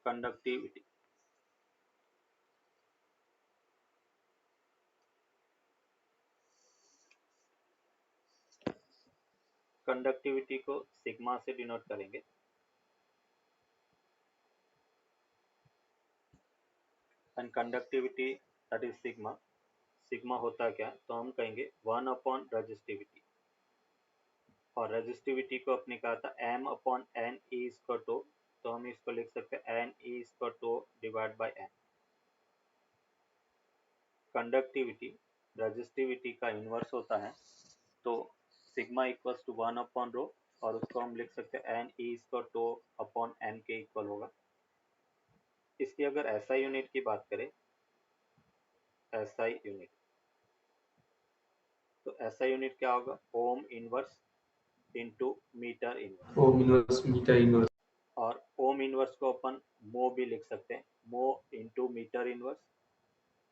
Conductivity. Conductivity को sigma से denote करेंगे। And conductivity that is sigma. Sigma होता क्या, तो हम कहेंगे 1 अपॉन रेजिस्टिविटी, और रेजिस्टिविटी को अपने कहा था m upon n e square tau, तो हम इसको लिख सकते हैं n e square tau divide by n। Conductivity resistivity का इन्वर्स होता है, तो sigma equals to 1 upon rho, और उसको हम लिख सकते हैं n e square tau upon n के इक्वल होगा। इसकी अगर एसआई यूनिट की बात करें, एसआई यूनिट, तो एसआई यूनिट क्या होगा, ohm inverse into metre inverse. Ohm inverse metre inverse. और ओम इनवर्स को अपन मो भी लिख सकते हैं, मो इनटू मीटर इनवर्स,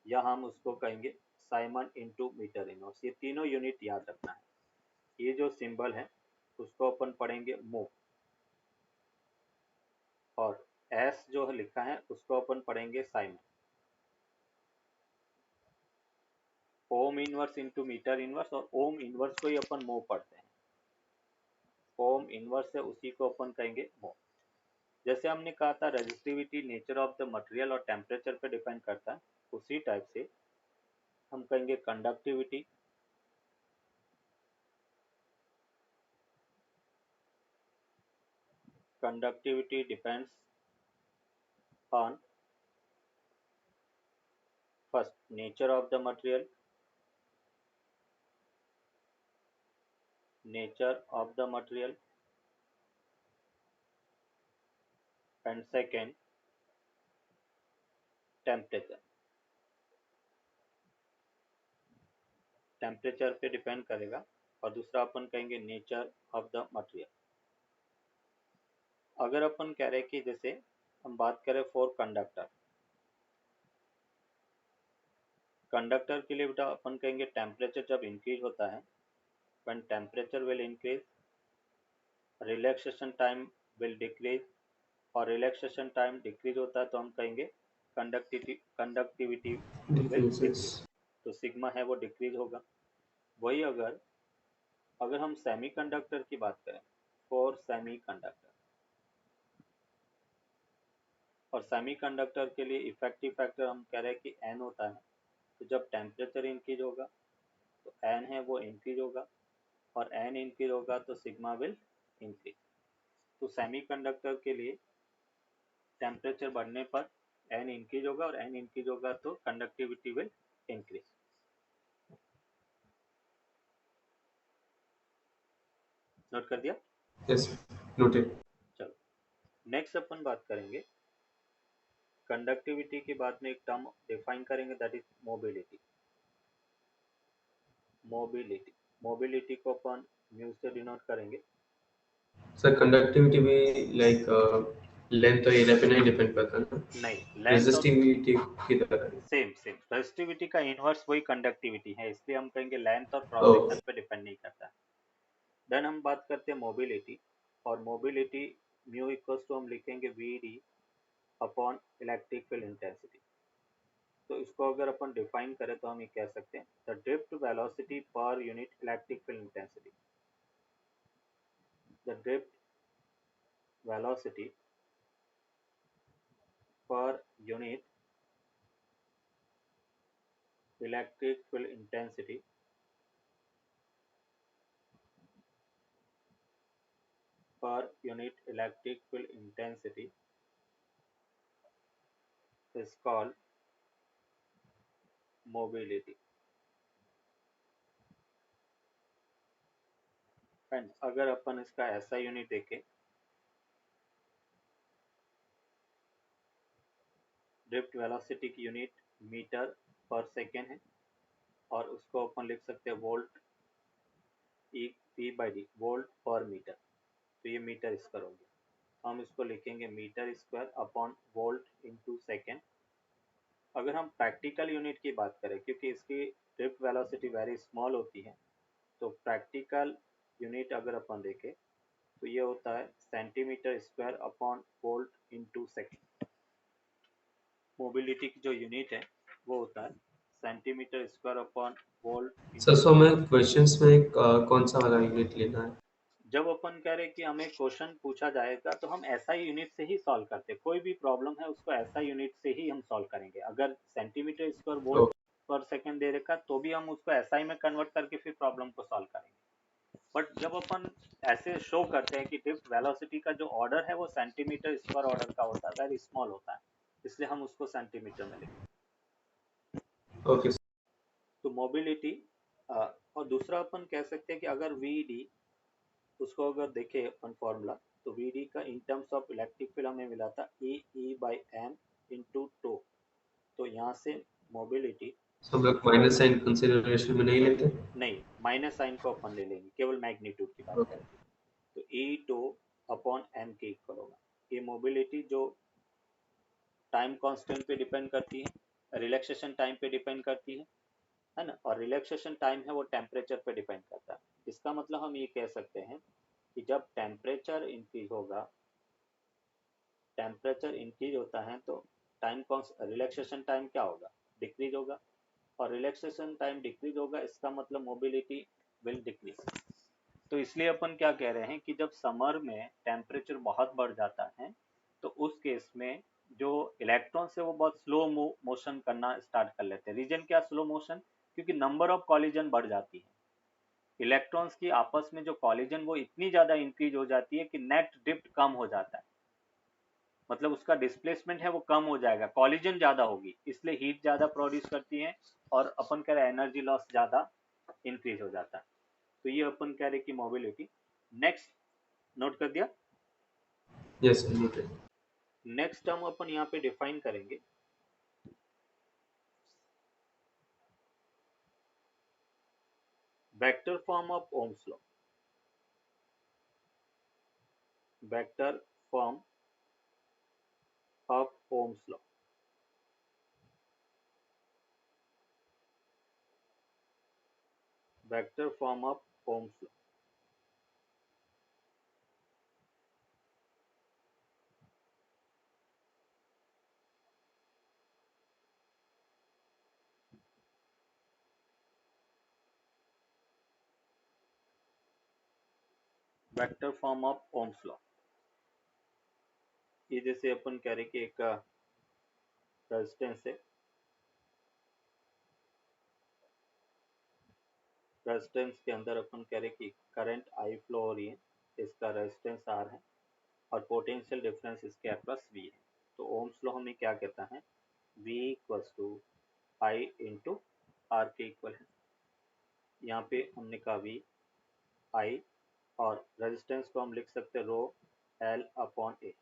या हम उसको कहेंगे साइमन इनटू मीटर इनवर्स। ये तीनों यूनिट याद रखना है। ये जो सिंबल है उसको अपन पढ़ेंगे मो, और एस जो लिखा है उसको अपन पढ़ेंगे siemens. Ohm inverse into metre inverse, और ओम इनवर्स को ही अपन मो पढ़ते हैं। ओम इनवर्स है उसी को अपन कहेंगे मो। जैसे हमने कहा था resistivity nature of the material और टेम्परेचर पे डिपेंड करता है, उसी टाइप से हम कहेंगे conductivity depends on first nature of the material, and second temperature. Temperature पे डिपेंड करेगा, और दूसरा अपन कहेंगे नेचर ऑफ द मटेरियल। अगर अपन कह रहे हैं कि जैसे हम बात करें फॉर कंडक्टर, कंडक्टर के लिए बेटा अपन कहेंगे टेम्परेचर जब इंक्रीज होता है, when temperature will increase relaxation time will decrease, और रिलैक्सेशन टाइम डिक्रीज होता है तो हम कहेंगे कंडक्टिविटी विल डिक्रीज, तो सिग्मा है वो डिक्रीज होगा। वही अगर हम सेमीकंडक्टर की बात करें, फॉर सेमीकंडक्टर, और सेमीकंडक्टर के लिए इफेक्टिव फैक्टर हम कह रहे हैं कि n होता है, तो जब टेम्परेचर इंक्रीज होगा तो n है वो इंक्रीज होगा, और n इंक्रीज होगा तो सिग्मा विल इंक्रीज। तो सेमीकंडक्टर के लिए टेम्परेचर बढ़ने पर n इंक्रीज होगा, और n इंक्रीज होगा तो कंडक्टिविटी विल इंक्रीज। नोट कर दिया? Yes, noted. चलो नेक्स्ट अपन बात करेंगे कंडक्टिविटी के बाद में एक टर्म डिफाइन करेंगे, दैट इज मोबिलिटी। मोबिलिटी को अपन म्यू से डिनोट करेंगे। सर कंडक्टिविटी में लाइक लेंथ और एरिया पे नहीं डिपेंड करता ना, नहीं, लेंथ और रेजिस्टिविटी की तरह। सेम रेजिस्टिविटी का इनवर्स वही कंडक्टिविटी है, इसलिए हम कहेंगे लेंथ और क्रॉस ओह, सेक्शन पे डिपेंड नहीं करता। देन हम बात करते हैं मोबिलिटी, और मोबिलिटी म्यू इक्वल्स टू हम लिखेंगे V D upon electric field intensity. तो इसको अगर अपन डिफाइन करें तो हम ये कह सकते हैं the drift velocity per unit electric field intensity. The drift velocity per unit electric field intensity is called mobility। And अगर अपन इसका ऐसा यूनिट देखें, ड्रिफ्ट वेलोसिटी की यूनिट मीटर पर सेकेंड है, और उसको अपन लिख सकते हैं volt E P by D, volt per metre, तो ये मीटर स्क्वायर हो गया। हम इसको लिखेंगे metre square upon volt into second. अगर हम प्रैक्टिकल यूनिट की बात करें, क्योंकि इसकी ड्रिफ्ट वेलोसिटी वेरी स्मॉल होती है, तो प्रैक्टिकल यूनिट अगर अपन देखें तो ये होता है centimetre square upon volt into second. Mobility की जो यूनिट है वो होता है centimetre square upon volt. Sir so हमें क्वेश्चंस में कौन सा वाला यूनिट लेना है? जब अपन कह रहे कि हमें क्वेश्चन पूछा जाएगा तो हम ऐसा यूनिट से ही सॉल्व करते हैं। कोई भी प्रॉब्लम है उसको ऐसा यूनिट से ही हम सॉल्व करेंगे। अगर सेंटीमीटर स्क्वायर वोल्ट ओके पर सेकंड दे रखा तो भी हम उसको एसआई में कन्वर्ट करके फिर प्रॉब्लम को सॉल्व करेंगे। बट जब अपन ऐसे शो करते हैं कि ड्रिफ्ट वेलोसिटी का जो ऑर्डर है वो सेंटीमीटर स्क्वायर ऑर्डर का होता है, वेरी स्मॉल होता है, इसलिए हम उसको सेंटीमीटर में लिखते ओके हैं। तो मोबिलिटी और दूसरा अपन कह सकते हैं कि अगर वी डी उसको अगर देखें अपन फॉर्मूला, तो वी डी का in terms of electric field हमें मिला था ई बाई एम इंटू टो। तो यहाँ से मोबिलिटी सो हम लोग माइनस साइन कंसीडरेशन में नहीं लेते? नहीं, माइनस साइन को अपन ले लेंगे, केवल मैग्नीट्यूड की बात ओके करेंगे। तो ई टो अपॉन एम के इक्वल होगा। ये मोबिलिटी जो टाइम कांस्टेंट पे डिपेंड करती है, रिलैक्सेशन टाइम पे डिपेंड करती है ना, और रिलैक्सेशन टाइम है वो टेम्परेचर पे डिपेंड करता है। इसका मतलब हम ये कह सकते हैं कि जब टेम्परेचर इंक्रीज होगा, टेम्परेचर इंक्रीज होता है तो टाइम रिलैक्सेशन टाइम क्या होगा, डिक्रीज होगा, और रिलैक्सेशन टाइम डिक्रीज होगा, इसका मतलब मोबिलिटी विल डिक्रीज। तो इसलिए अपन क्या कह रहे हैं कि जब समर में टेम्परेचर बहुत बढ़ जाता है तो उस केस में जो इलेक्ट्रॉन्स है वो बहुत स्लो मोशन करना स्टार्ट कर लेते हैं। रीजन क्या स्लो मोशन, क्योंकि नंबर ऑफ कॉलिजन बढ़ जाती है। इलेक्ट्रॉन्स की आपस में जो कॉलिजन वो इतनी ज्यादा इंक्रीज हो जाती है कि नेट ड्रिफ्ट कम हो जाता है, मतलब उसका डिस्प्लेसमेंट है वो कम हो जाएगा, कॉलिजन ज्यादा होगी, इसलिए हीट ज्यादा प्रोड्यूस करती है और अपन कह रहे हैं एनर्जी लॉस ज्यादा इंक्रीज हो जाता है। तो ये अपन कह रहे कि मोबिलिटी। नेक्स्ट नोट कर दिया। Yes noted. नेक्स्ट टर्म अपन यहाँ पे डिफाइन करेंगे vector form of Ohm's law. Vector form of Ohm's law. Vector form of Ohm's law. Vector form of Ohm's law, ये जैसे अपन कह रहे कि एक रेजिस्टेंस है, रेजिस्टेंस के अंदर अपन कह रहे कि करंट आई फ्लो हो रही है, इसका रेजिस्टेंस आर है और पोटेंशियल डिफरेंस इसके अक्रॉस वी है। तो ओम्स लॉ हमें क्या कहता है, V equals to I into R के इक्वल है। यहाँ पे हमने कहा V आई, और रेजिस्टेंस को हम लिख सकते हैं rho l upon A.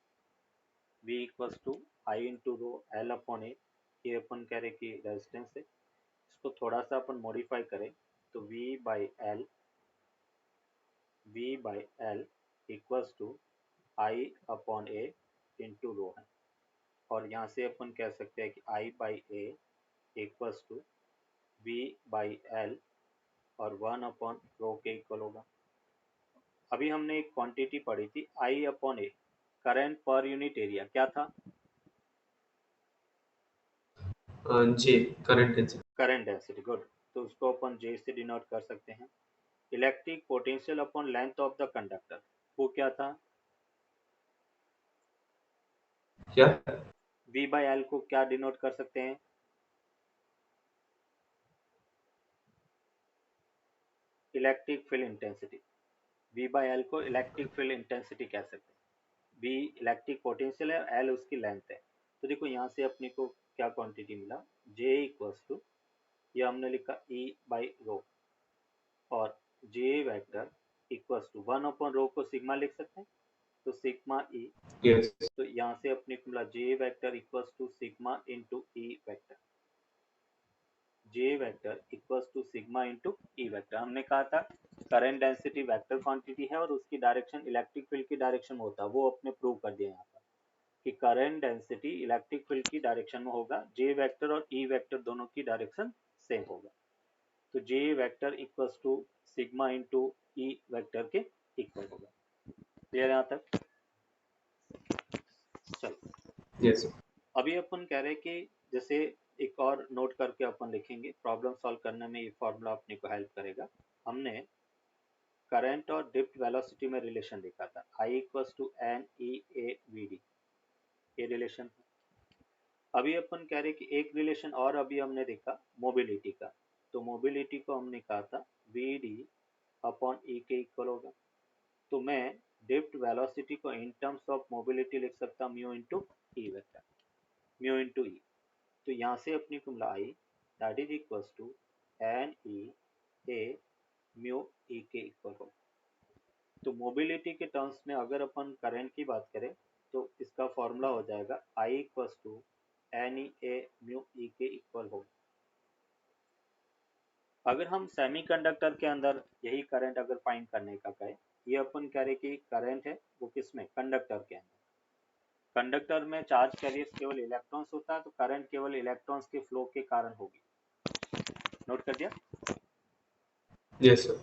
V equals to I into rho l upon A, ये अपन कह रहे कि रेजिस्टेंस है। इसको थोड़ा सा अपन मॉडिफाई करें तो V by l equals to I upon A into rho है। और यहाँ से अपन कह सकते हैं कि I by A equals to V by l और 1 अपॉन रो के इक्वल होगा। अभी हमने एक क्वांटिटी पढ़ी थी I upon A, current per unit area क्या था, J current density. Current density, good. तो उसको अपन जे से डिनोट कर सकते हैं। Electric potential upon length of the conductor, वो क्या था, क्या? वी बाई एल को क्या डिनोट कर सकते हैं, electric field intensity. V by L को इलेक्ट्रिक फील्ड इंटेंसिटी कह सकते हैं। वी इलेक्ट्रिक पोटेंशियल है, एल उसकी लेंथ है। तो देखो यहाँ से अपने को क्या क्वांटिटी मिला, जे इक्वल्स टू, ये हमने लिखा ई बाई रो, और J vector equals to 1 upon rho को सिग्मा लिख सकते हैं, तो सिग्मा ई। यस तो यहाँ से अपने को मिला J vector equals to sigma into E vector. J vector equals to sigma into E vector. हमने कहा था करंट डेंसिटी वेक्टर क्वांटिटी है और उसकी डायरेक्शन इलेक्ट्रिक फील्ड की डायरेक्शन में होता है, वो अपने प्रूव कर दिया यहाँ पर कि करंट डेंसिटी इलेक्ट्रिक फील्ड की डायरेक्शन में होगा, जे वेक्टर और ई वेक्टर दोनों की डायरेक्शन सेम होगा। तो J vector equals to sigma into E vector के इक्वल होगा। क्लियर यहाँ तक, चलो। यस। अभी अपन कह रहे हैं कि जैसे एक और नोट करके अपन लिखेंगे, प्रॉब्लम सॉल्व करने में ये फॉर्मूला अपने को हेल्प करेगा। हमने करंट और डिप्ट वेलोसिटी में रिलेशन देखा था, I equals to N E A we D, ये रिलेशन था। अभी अपन कह रहे कि एक रिलेशन और अभी हमने देखा मोबिलिटी का, तो मोबिलिटी को हमने कहा था वी डी अपॉन ई के इक्वल होगा। तो मैं डिप्ट वेलोसिटी को इन टर्म्स ऑफ मोबिलिटी लिख सकता हूँ mu into E vector, mu into E. तो यहाँ से अपने को मिला I that is equals to N E A mu e के इक्वल होगा। तो मोबिलिटी के टर्म्स में अगर अपन करंट की बात करें तो इसका फॉर्मूला हो जाएगा I equals to N E A mu e के इक्वल होगा। अगर हम सेमीकंडक्टर के अंदर यही करंट अगर फाइंड करने का कहें, ये अपन कह रहे कि करंट है वो किसमें, कंडक्टर के अंदर। कंडक्टर में चार्ज कैरियर्स केवल इलेक्ट्रॉन्स होता है, तो करंट केवल इलेक्ट्रॉन्स के फ्लो के कारण होगी। नोट कर दिया? Yes sir.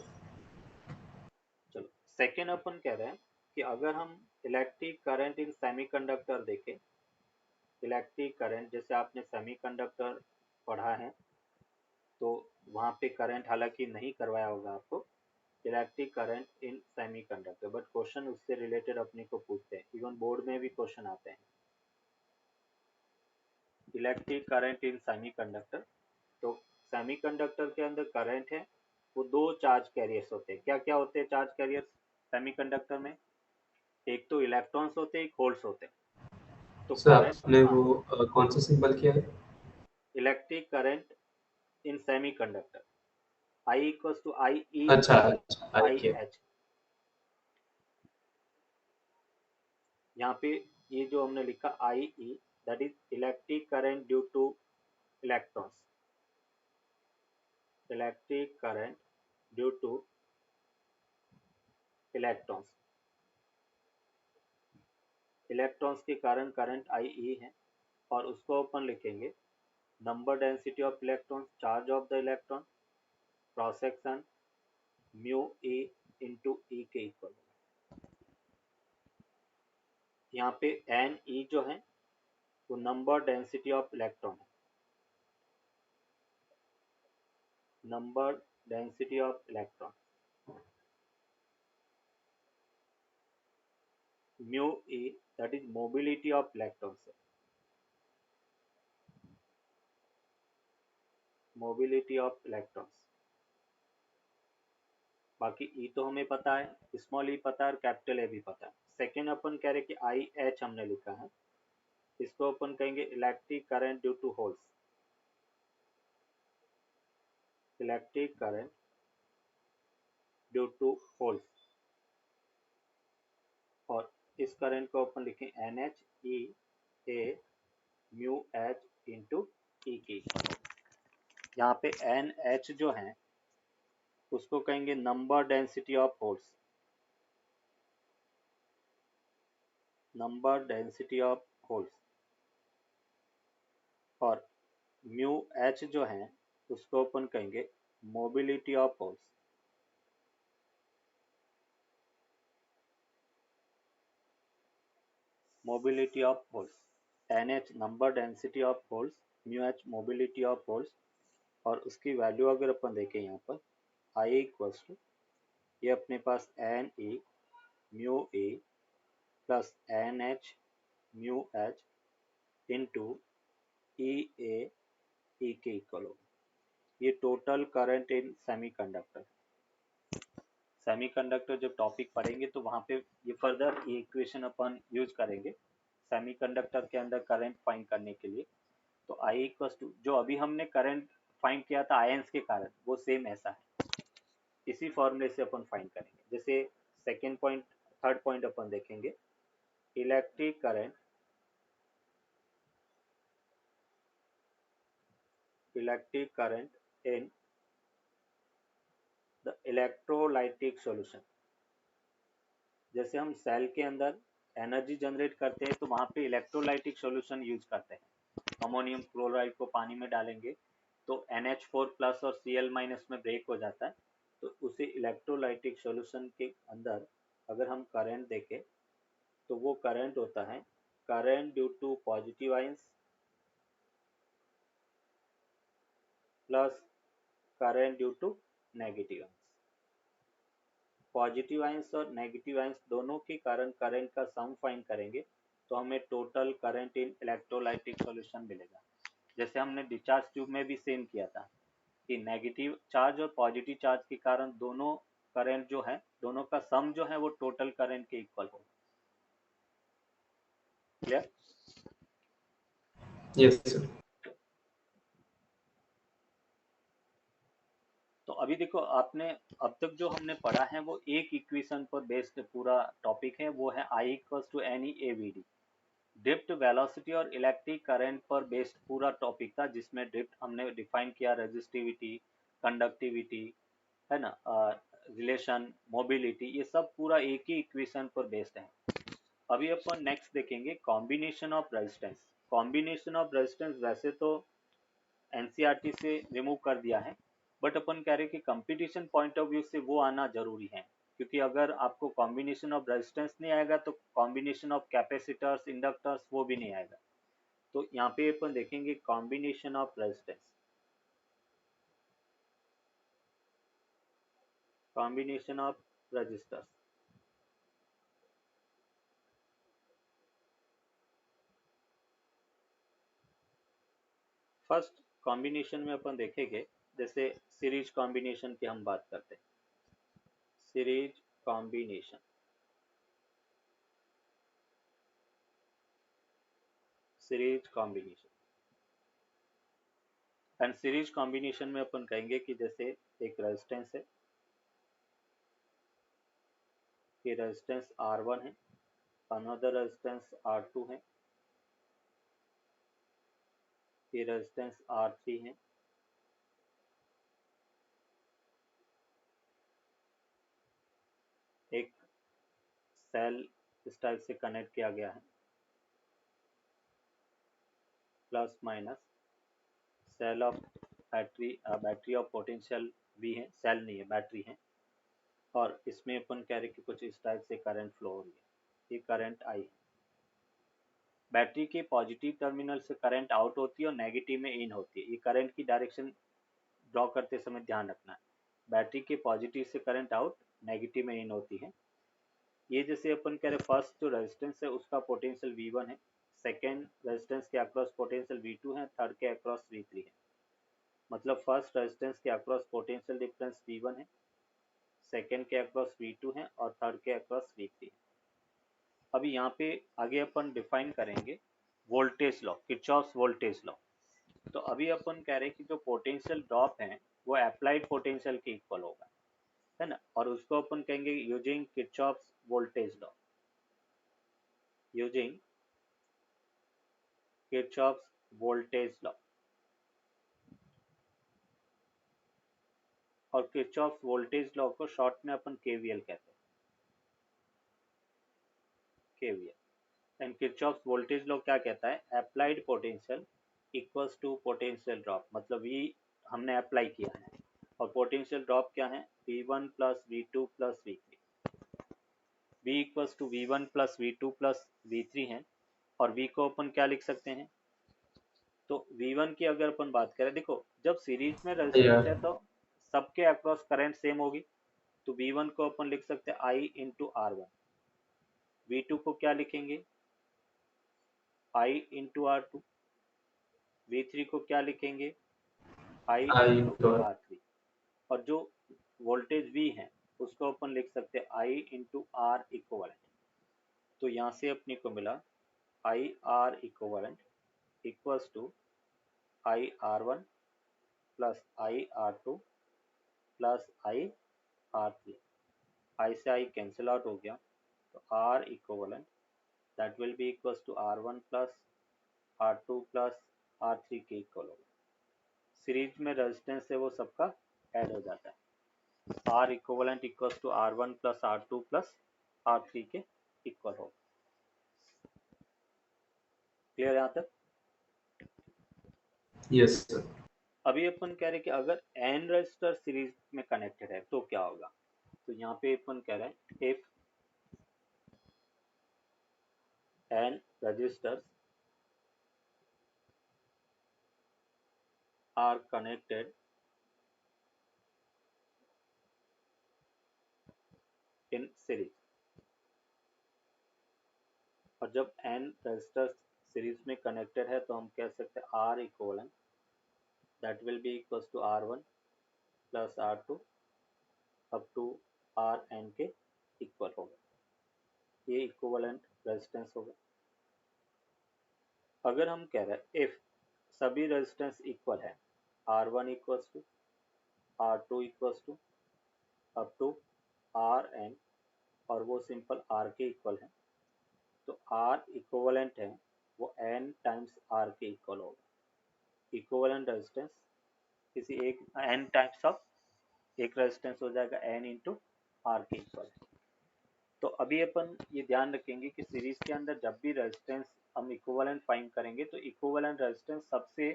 चलो सेकेंड अपन कह रहे हैं कि अगर हम इलेक्ट्रिक करंट इन सेमीकंडक्टर देखें, इलेक्ट्रिक करंट जैसे आपने सेमीकंडक्टर पढ़ा है तो वहाँ पे करंट हालांकि नहीं करवाया होगा आपको, electric current in semiconductor, but question उससे रिलेटेड अपने को पूछते हैं, इवन बोर्ड में भी क्वेश्चन आते हैं। इलेक्ट्रिक करंट इन सेमीकंडक्टर, तो सेमीकंडक्टर के अंदर करंट है वो दो चार्ज कैरियर्स होते हैं। क्या क्या होते हैं चार्ज कैरियर्स सेमीकंडक्टर में? एक तो इलेक्ट्रॉन्स होते हैं, एक होल्स होते हैं। तो सर करंट, आपने हाँ, वो कौन सा सिंबल किया है? Electric current in semiconductor, I equals to I e अच्छा अच्छा, आई आई किया। एच। यहाँ पे ये जो हमने लिखा I e, that is electric current due to electrons, electric current due to electrons, electrons के कारण करंट आई ई है। और उसको अपन लिखेंगे number density of electron, charge of the electron, cross section mu e into E के equal. यहाँ पे एन ई जो है वो नंबर डेंसिटी ऑफ इलेक्ट्रॉन है, number density of electron. Mu e that is mobility of electrons, mobility of electrons. बाकी E तो हमें पता है, स्मॉल ई पता है और कैपिटल ए भी पता है। सेकेंड अपन कह रहे कि आई एच हमने लिखा है, इसको अपन कहेंगे electric current due to holes, electric current due to holes. और इस करंट को अपन लिखें N H E A mu H into E की। यहाँ पे एन एच जो है उसको कहेंगे number density of holes, number density of holes. और म्यू एच जो है उसको अपन कहेंगे mobility of holes, mobility of holes. N H number density of holes, mu H mobility of holes. और उसकी वैल्यू अगर अपन देखें यहाँ पर आई इक्वल्स टू, ये अपने पास n e mu e plus n h mu H into e A E के इक्वल होगा। ये total current in semiconductor, semiconductor जब टॉपिक पढ़ेंगे तो वहाँ पे ये फर्दर ये इक्वेशन अपन यूज करेंगे सेमीकंडक्टर के अंदर करंट फाइंड करने के लिए। तो आई इक्वल टू जो अभी हमने करंट फाइंड किया था आयंस के कारण, वो सेम ऐसा है, इसी फॉर्मूले से अपन फाइंड करेंगे। जैसे सेकेंड पॉइंट, थर्ड पॉइंट अपन देखेंगे, electric current, electric current in the electrolytic solution. जैसे हम सेल के अंदर एनर्जी जनरेट करते हैं तो वहाँ पे इलेक्ट्रोलाइटिक सॉल्यूशन यूज करते हैं। अमोनियम क्लोराइड को पानी में डालेंगे तो NH4 प्लस और Cl माइनस में ब्रेक हो जाता है। तो उसे इलेक्ट्रोलाइटिक सॉल्यूशन के अंदर अगर हम करंट देखें तो वो करंट होता है current due to positive ions plus current due to negative ions. Positive ions और नेगेटिव आयंस दोनों के कारण करंट का सम फाइंड करेंगे तो हमें टोटल करंट इन इलेक्ट्रोलाइटिक सॉल्यूशन मिलेगा। जैसे हमने डिस्चार्ज ट्यूब में भी सेम किया था कि नेगेटिव चार्ज और पॉजिटिव चार्ज के कारण दोनों करंट जो है, दोनों का सम जो है वो टोटल करंट के इक्वल होगा। क्लियर? Yes, sir. तो अभी देखो आपने अब तक जो हमने पढ़ा है वो एक इक्वेशन पर बेस्ड पूरा टॉपिक है, वो है I equals to N E A we d. Drift velocity और इलेक्ट्रिक करंट पर बेस्ड पूरा टॉपिक था, जिसमें ड्रिफ्ट हमने डिफाइन किया, रेजिस्टिविटी, कंडक्टिविटी, है ना, रिलेशन, मोबिलिटी, ये सब पूरा एक ही इक्वेशन पर बेस्ड है। अभी अपन नेक्स्ट देखेंगे combination of resistance. Combination of resistance वैसे तो एनसीईआरटी से रिमूव कर दिया है, बट अपन कह रहे हैं कि कंपटीशन पॉइंट ऑफ व्यू से वो आना जरूरी है, क्योंकि अगर आपको कॉम्बिनेशन ऑफ रेजिस्टेंस नहीं आएगा तो कॉम्बिनेशन ऑफ कैपेसिटर्स, इंडक्टर्स वो भी नहीं आएगा। तो यहाँ पे अपन देखेंगे combination of resistance, combination of resistors. First combination में अपन देखेंगे, जैसे सीरीज कॉम्बिनेशन की हम बात करते हैं, series combination, series combination and series combination में अपन कहेंगे कि जैसे एक रेजिस्टेंस है, कि रेजिस्टेंस R1 है, अनदर रेजिस्टेंस R2 है, कि रेजिस्टेंस R3 है, एक सेल इस टाइप से कनेक्ट किया गया है, plus minus cell of battery, battery of potential V है, सेल नहीं है बैटरी है, और इसमें अपन कह रहे कि कुछ इस टाइप से करंट फ्लो हो रही है, ये करंट I है। बैटरी के पॉजिटिव टर्मिनल से करंट आउट होती है और नेगेटिव में इन होती है। ये करंट की डायरेक्शन ड्रॉ करते समय ध्यान रखना है, बैटरी के पॉजिटिव से करंट आउट, नेगेटिव में इन होती है। ये जैसे अपन कह रहे फर्स्ट जो रेजिस्टेंस है उसका पोटेंशियल V1 है, सेकेंड रेजिस्टेंस के अक्रॉस पोटेंशियल V2 है, थर्ड के अक्रॉस V3 है। मतलब फर्स्ट रेजिस्टेंस के अक्रॉस पोटेंशियल डिफरेंस V1 है, सेकेंड के अक्रॉस V2 है और थर्ड के अक्रॉस V3 है। अभी यहाँ पे आगे अपन डिफाइन करेंगे voltage law, Kirchhoff's voltage law. तो अभी अपन कह रहे हैं कि जो पोटेंशियल ड्रॉप है वो अप्लाइड पोटेंशियल के इक्वल होगा, है ना, और उसको अपन कहेंगे using Kirchhoff's voltage law, using Kirchhoff's voltage law. और किरचॉफ्स वोल्टेज लॉ को शॉर्ट में अपन केवीएल कहते हैं, KVL. And Kirchhoff's voltage law क्या कहता है, applied potential equals to potential drop, मतलब V हमने अप्लाई किया है और पोटेंशियल ड्रॉप क्या है, V1 plus V2 plus V3। V equals to V1 plus V2 plus V3 है, और V को अपन क्या लिख सकते हैं, तो V1 की अगर अपन बात करें, देखो जब सीरीज में रेजिस्टेंस Yeah. है तो सबके अक्रॉस करंट सेम होगी, तो V1 को अपन लिख सकते हैं I इंटू R1, V2 को क्या लिखेंगे, I इंटू R2, V3 को क्या लिखेंगे, I I into got. R3, और जो वोल्टेज V है उसको अपन लिख सकते हैं I इंटू R इक्वलेंट। तो यहाँ से अपने को मिला I R equivalent equals to I R1 plus I R2 plus I R3। I से I कैंसिल आउट हो गया, तो R equivalent that will be equals to R1 plus R2 plus R3 के इक्वल होगा। सीरीज में resistance है वो सबका ऐड हो जाता है, R equivalent equals to R1 plus R2 plus R3 के इक्वल होगा। क्लियर यहाँ तक? Yes, sir. अभी अपन कह रहे हैं कि अगर n रजिस्टर सीरीज में कनेक्टेड है तो क्या होगा, तो यहाँ पे अपन कह रहे हैं if n resistors are connected in series। और जब n रेजिस्टर्स सीरीज में कनेक्टेड है तो हम कह सकते हैं R equivalent that will be equal to R1 plus R2 up to Rn के इक्वल होगा। ये इक्विवेलेंट रेजिस्टेंस होगा। अगर हम कह रहे हैं इफ सभी रेजिस्टेंस इक्वल है, R1 equals to R2 equals to up to Rn और वो सिंपल R के इक्वल है, तो R इक्विवेलेंट है वो n टाइम्स R के इक्वल होगा। इक्विवेलेंट रेजिस्टेंस किसी एक n टाइम्स ऑफ एक रेजिस्टेंस हो जाएगा n इंटू R के इक्वल। तो अभी अपन ये ध्यान रखेंगे कि सीरीज के अंदर जब भी रेजिस्टेंस हम इक्विवेलेंट फाइंड करेंगे तो इक्विवेलेंट रेजिस्टेंस सबसे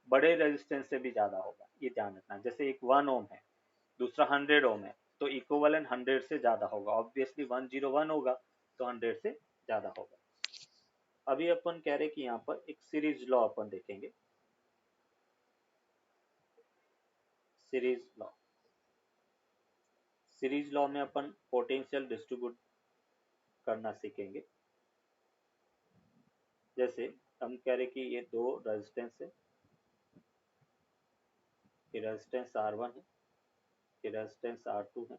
बड़े रेजिस्टेंस से भी ज्यादा होगा, ये ध्यान रखना। जैसे एक 1 ओम है, दूसरा 100 ओम है, तो इक्विवेलेंट 100 से ज्यादा होगा। ऑब्वियसली 101 होगा तो 100 से ज्यादा होगा। अभी अपन कह रहे कि यहाँ पर एक सीरीज लॉ अपन देखेंगे। सीरीज लॉ में अपन पोटेंशियल डिस्ट्रीब्यूट करना सीखेंगे। जैसे हम कह रहे कि ये दो रेजिस्टेंस है, ये रेजिस्टेंस R1 है, ये रेजिस्टेंस R2 है।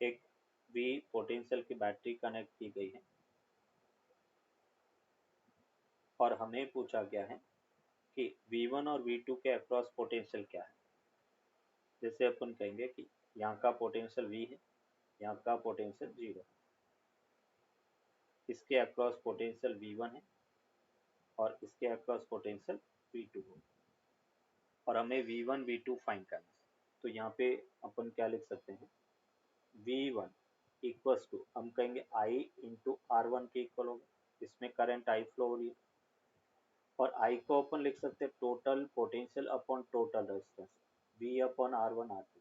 एक V पोटेंशियल की बैटरी कनेक्ट की गई है और हमें पूछा गया है कि V1 और V2 के अक्रॉस पोटेंशियल क्या है। जैसे अपन कहेंगे कि यहाँ का पोटेंशियल V है, यहाँ का पोटेंशियल 0 है, इसके अक्रॉस पोटेंशियल V1 है और इसके अक्रॉस पोटेंशियल V2 है और हमें V1 V2 फाइंड करना है। तो यहाँ पे अपन क्या लिख सकते हैं, V1 इक्वल्स टू हम कहेंगे I इंटू R1 के इक्वल होगा। इसमें करंट I फ्लो हो रही है और I को अपन लिख सकते हैं total potential upon total resistance V upon R1 R2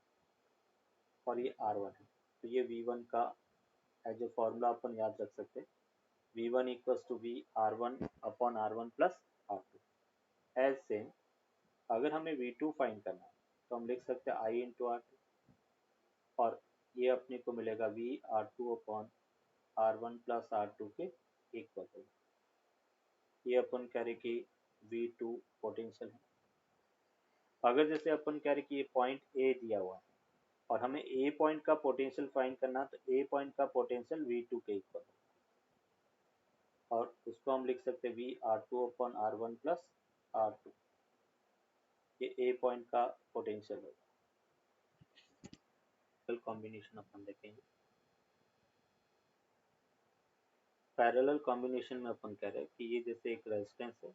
और ये R1 है। तो ये V1 का एज ए फॉर्मूला अपन याद रख सकते हैं, V1 equals to V R1 upon R1 plus R2। As same अगर हमें V2 फाइंड करना है तो हम लिख सकते हैं I इंटू R2 और ये अपने को मिलेगा V R2 upon R1 plus R2 के इक्वल होगा। ये अपन कह रहे कि V2 पोटेंशियल है। अगर जैसे अपन कह रहे कि ये पॉइंट A दिया हुआ है और हमें A पॉइंट का पोटेंशियल फाइंड करना है तो A पॉइंट का पोटेंशियल V2 के इक्वल होगा और उसको हम लिख सकते हैं V R2 upon R1 plus R2। ये A पॉइंट का पोटेंशियल होगा। कॉम्बिनेशन अपन देखेंगे। पैरेलल कॉम्बिनेशन में अपन कह रहे हैं कि ये जैसे एक रेजिस्टेंस है,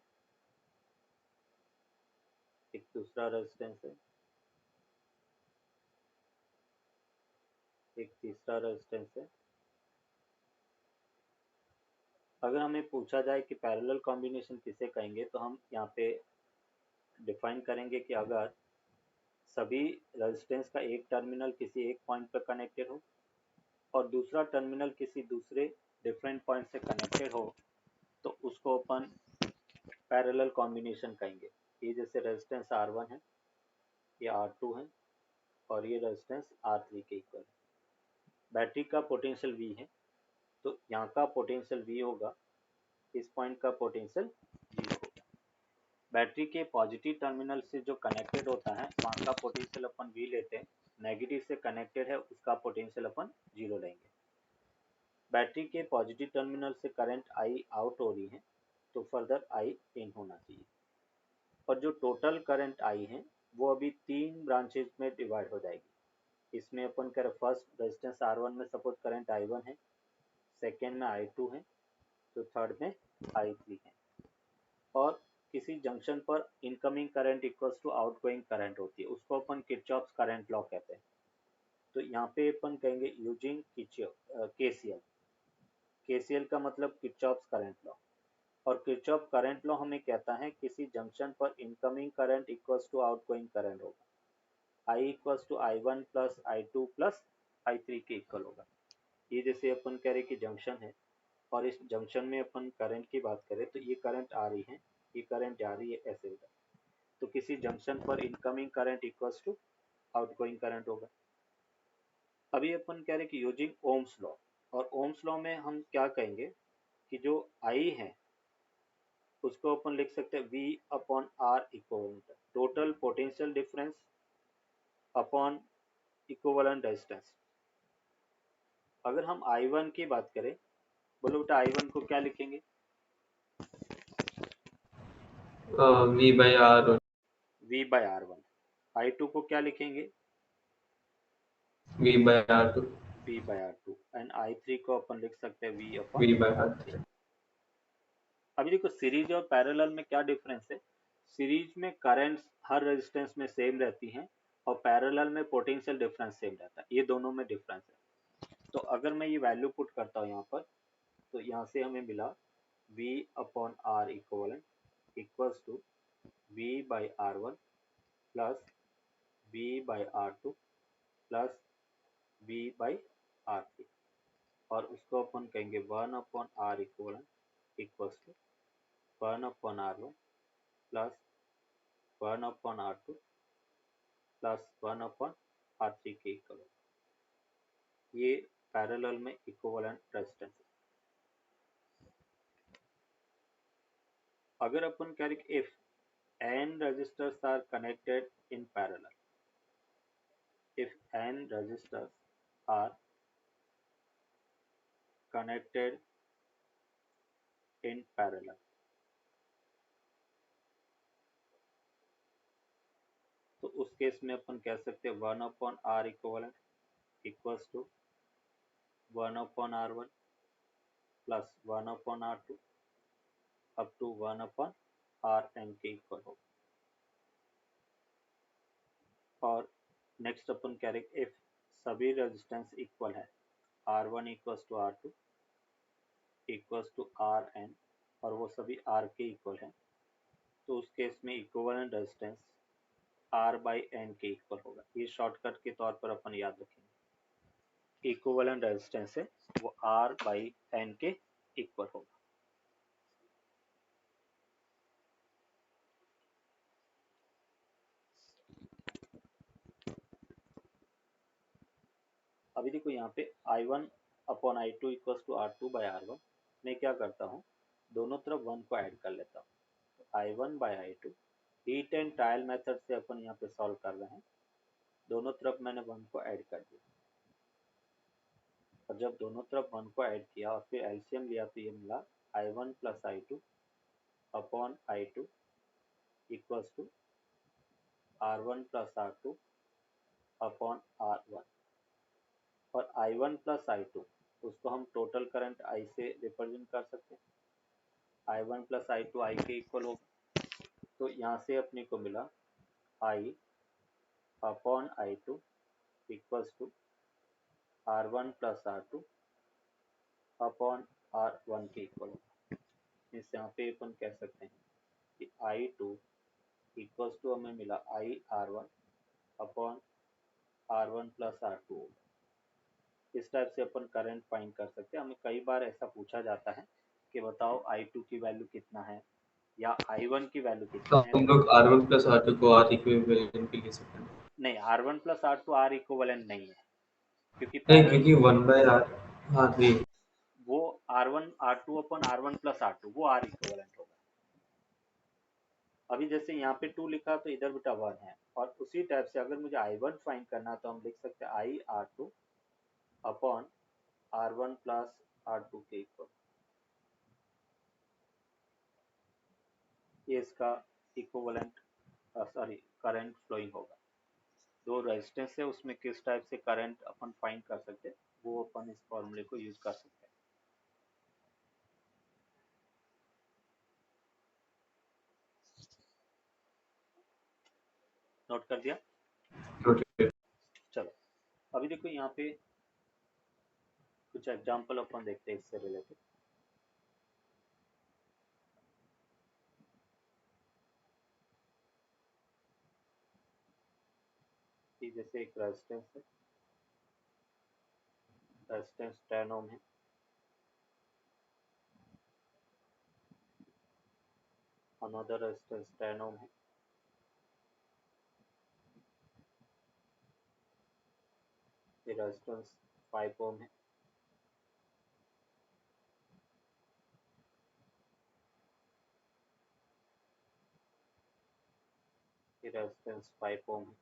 एक दूसरा रेजिस्टेंस है, एक तीसरा रेजिस्टेंस है। अगर हमें पूछा जाए कि पैरेलल कॉम्बिनेशन किसे कहेंगे तो हम यहाँ पे डिफाइन करेंगे कि अगर सभी रेजिस्टेंस का एक टर्मिनल किसी एक पॉइंट पर कनेक्टेड हो और दूसरा टर्मिनल किसी दूसरे डिफरेंट पॉइंट से कनेक्टेड हो तो उसको अपन पैरेलल कॉम्बिनेशन कहेंगे। ये जैसे रेजिस्टेंस R1 है, ये R2 है और ये रेजिस्टेंस R3 के इक्वल है। बैटरी का पोटेंशियल V है तो यहाँ का पोटेंशियल V होगा, इस पॉइंट का पोटेंशियल 0 होगा। बैटरी के पॉजिटिव टर्मिनल से जो कनेक्टेड होता है वहाँ का पोटेंशियल अपन V लेते हैं, नेगेटिव से कनेक्टेड है उसका पोटेंशियल अपन 0 लेंगे। बैटरी के पॉजिटिव टर्मिनल से करंट I आउट हो रही है तो फर्दर I इन होना चाहिए और जो टोटल करंट I है वो अभी 3 ब्रांचेज में डिवाइड हो जाएगी। इसमें अपन कर फर्स्ट रेजिस्टेंस R1 में सपोज करंट I1 है, सेकेंड में I2 है, तो थर्ड में I3 है और किसी जंक्शन पर incoming current equals to outgoing current होती है, उसको अपन किरचॉफ्स करंट लॉ कहते हैं। तो यहाँ पे अपन कहेंगे यूजिंग KCL। KCL का मतलब किरचॉफ्स करंट लॉ और किरचॉफ करंट लॉ हमें कहता है किसी जंक्शन पर incoming current equals to outgoing current होगा। I equals to I1 plus I2 plus I3 के इक्वल होगा। ये जैसे अपन कह रहे कि जंक्शन है और इस जंक्शन में अपन करंट की बात करें तो ये करंट आ रही है ये करंट जा रही है ऐसे उधर, तो किसी जंक्शन पर incoming current equals to outgoing current होगा। अभी अपन कह रहे हैं कि यूजिंग ओम्स लॉ, और ओम्स लॉ में हम क्या कहेंगे कि जो आई है उसको अपन लिख सकते हैं V upon R equivalent, total potential difference upon equivalent resistance. अगर हम I1 की बात करें, बोलो बेटा I1 को क्या लिखेंगे? V by R V by R1। I2 को क्या लिखेंगे? V by R2 V by R2। And I3 को अपन लिख सकते हैं V upon V by R3। R3। अभी देखो सीरीज और पैरेलल में क्या डिफरेंस है। सीरीज में करंट्स हर रेजिस्टेंस में सेम रहती हैं और पैरेलल में पोटेंशियल डिफरेंस सेम रहता है, ये दोनों में डिफरेंस है। तो अगर मैं ये वैल्यू पुट करता हूँ यहाँ पर, तो यहाँ से हमें मिला V upon R equivalent equals to V by R1 plus V by R2 plus V by R3, और उसको अपन कहेंगे 1 upon R equivalent equals to 1 upon R1 plus 1 upon R2 plus 1 upon R3 के इक्वल। ये parallel में equivalent resistance है। अगर अपन कह रहे if n resistors are connected in parallel, if n resistors are connected in parallel, तो उस case में अपन कह सकते हैं 1 upon R equivalent equals to 1 upon R1 plus 1 upon R2 up to 1 upon Rn के इक्वल होगा। और नेक्स्ट अपन कह रहे इफ सभी रेजिस्टेंस इक्वल है, R1 equals to R2 equals to Rn, और वो सभी R के इक्वल है, तो उस केस में equivalent resistance R by N के इक्वल होगा। ये शॉर्टकट के तौर पर अपन याद रखेंगे, इक्विवेलेंट रेजिस्टेंस है वो R बाई N के इक्वल होगा। अभी देखो यहाँ पे I1 upon I2 equals to R2 by R1, मैं क्या करता हूँ दोनों तरफ 1 को ऐड कर लेता हूँ। I1 by I2 heat and trial method से अपन यहाँ पे सॉल्व कर रहे हैं, दोनों तरफ मैंने 1 को ऐड कर दिया, और जब दोनों तरफ 1 को ऐड किया और फिर एलसीएम लिया तो ये मिला I1 plus I2 upon I2 equals to R1 plus R2 upon R1, और I1 प्लस I2 उसको हम टोटल करंट I से रिप्रेजेंट कर सकते हैं। I1 प्लस I2 I के इक्वल होगा, तो यहाँ से अपने को मिला I upon I2 equals to R1 plus R2 upon R1 के इक्वल होगा। इस यहाँ पे अपन कह सकते हैं कि I2 इक्वल्स टू हमें मिला I R1 upon R1 plus R2 होगा। इस टाइप से अपन करंट फाइंड कर सकते हैं। हमें कई बार ऐसा पूछा जाता है कि बताओ I2 की वैल्यू कितना है या I1 की वैल्यू तो कितनी है। हम लोग R1 प्लस R2 को R इक्विवेलेंट भी ले सकते हैं। नहीं, R1 plus R2 R equivalent नहीं है, क्योंकि नहीं, पैरेलल क्योंकि 1 बाय R, हाँ नहीं, वो R1 R2 अपन R1 प्लस R2 वो R इक्विवेलेंट होगा। अभी जैसे यहाँ पे 2 लिखा तो इधर बेटा 1 है, और उसी टाइप से अगर मुझे I1 फाइंड करना तो हम लिख सकते हैं I R2 upon R1 plus R2 के इक्वल। ये इसका इक्विवेलेंट सॉरी करंट फ्लोइंग होगा। दो रेजिस्टेंस है उसमें किस टाइप से करंट अपन फाइंड कर सकते हैं, वो अपन इस फॉर्मूले को यूज कर सकते हैं। नोट कर दिया? रोटेट। चलो अभी देखो यहाँ पे कुछ एग्जांपल अपन देखते हैं इससे रिलेटेड। जैसे एक रेजिस्टेंस है, रेजिस्टेंस 10 ओम है, another resistance 10 ohm है, ये रेजिस्टेंस 5 ohm है, ये रेजिस्टेंस 5 ohm है,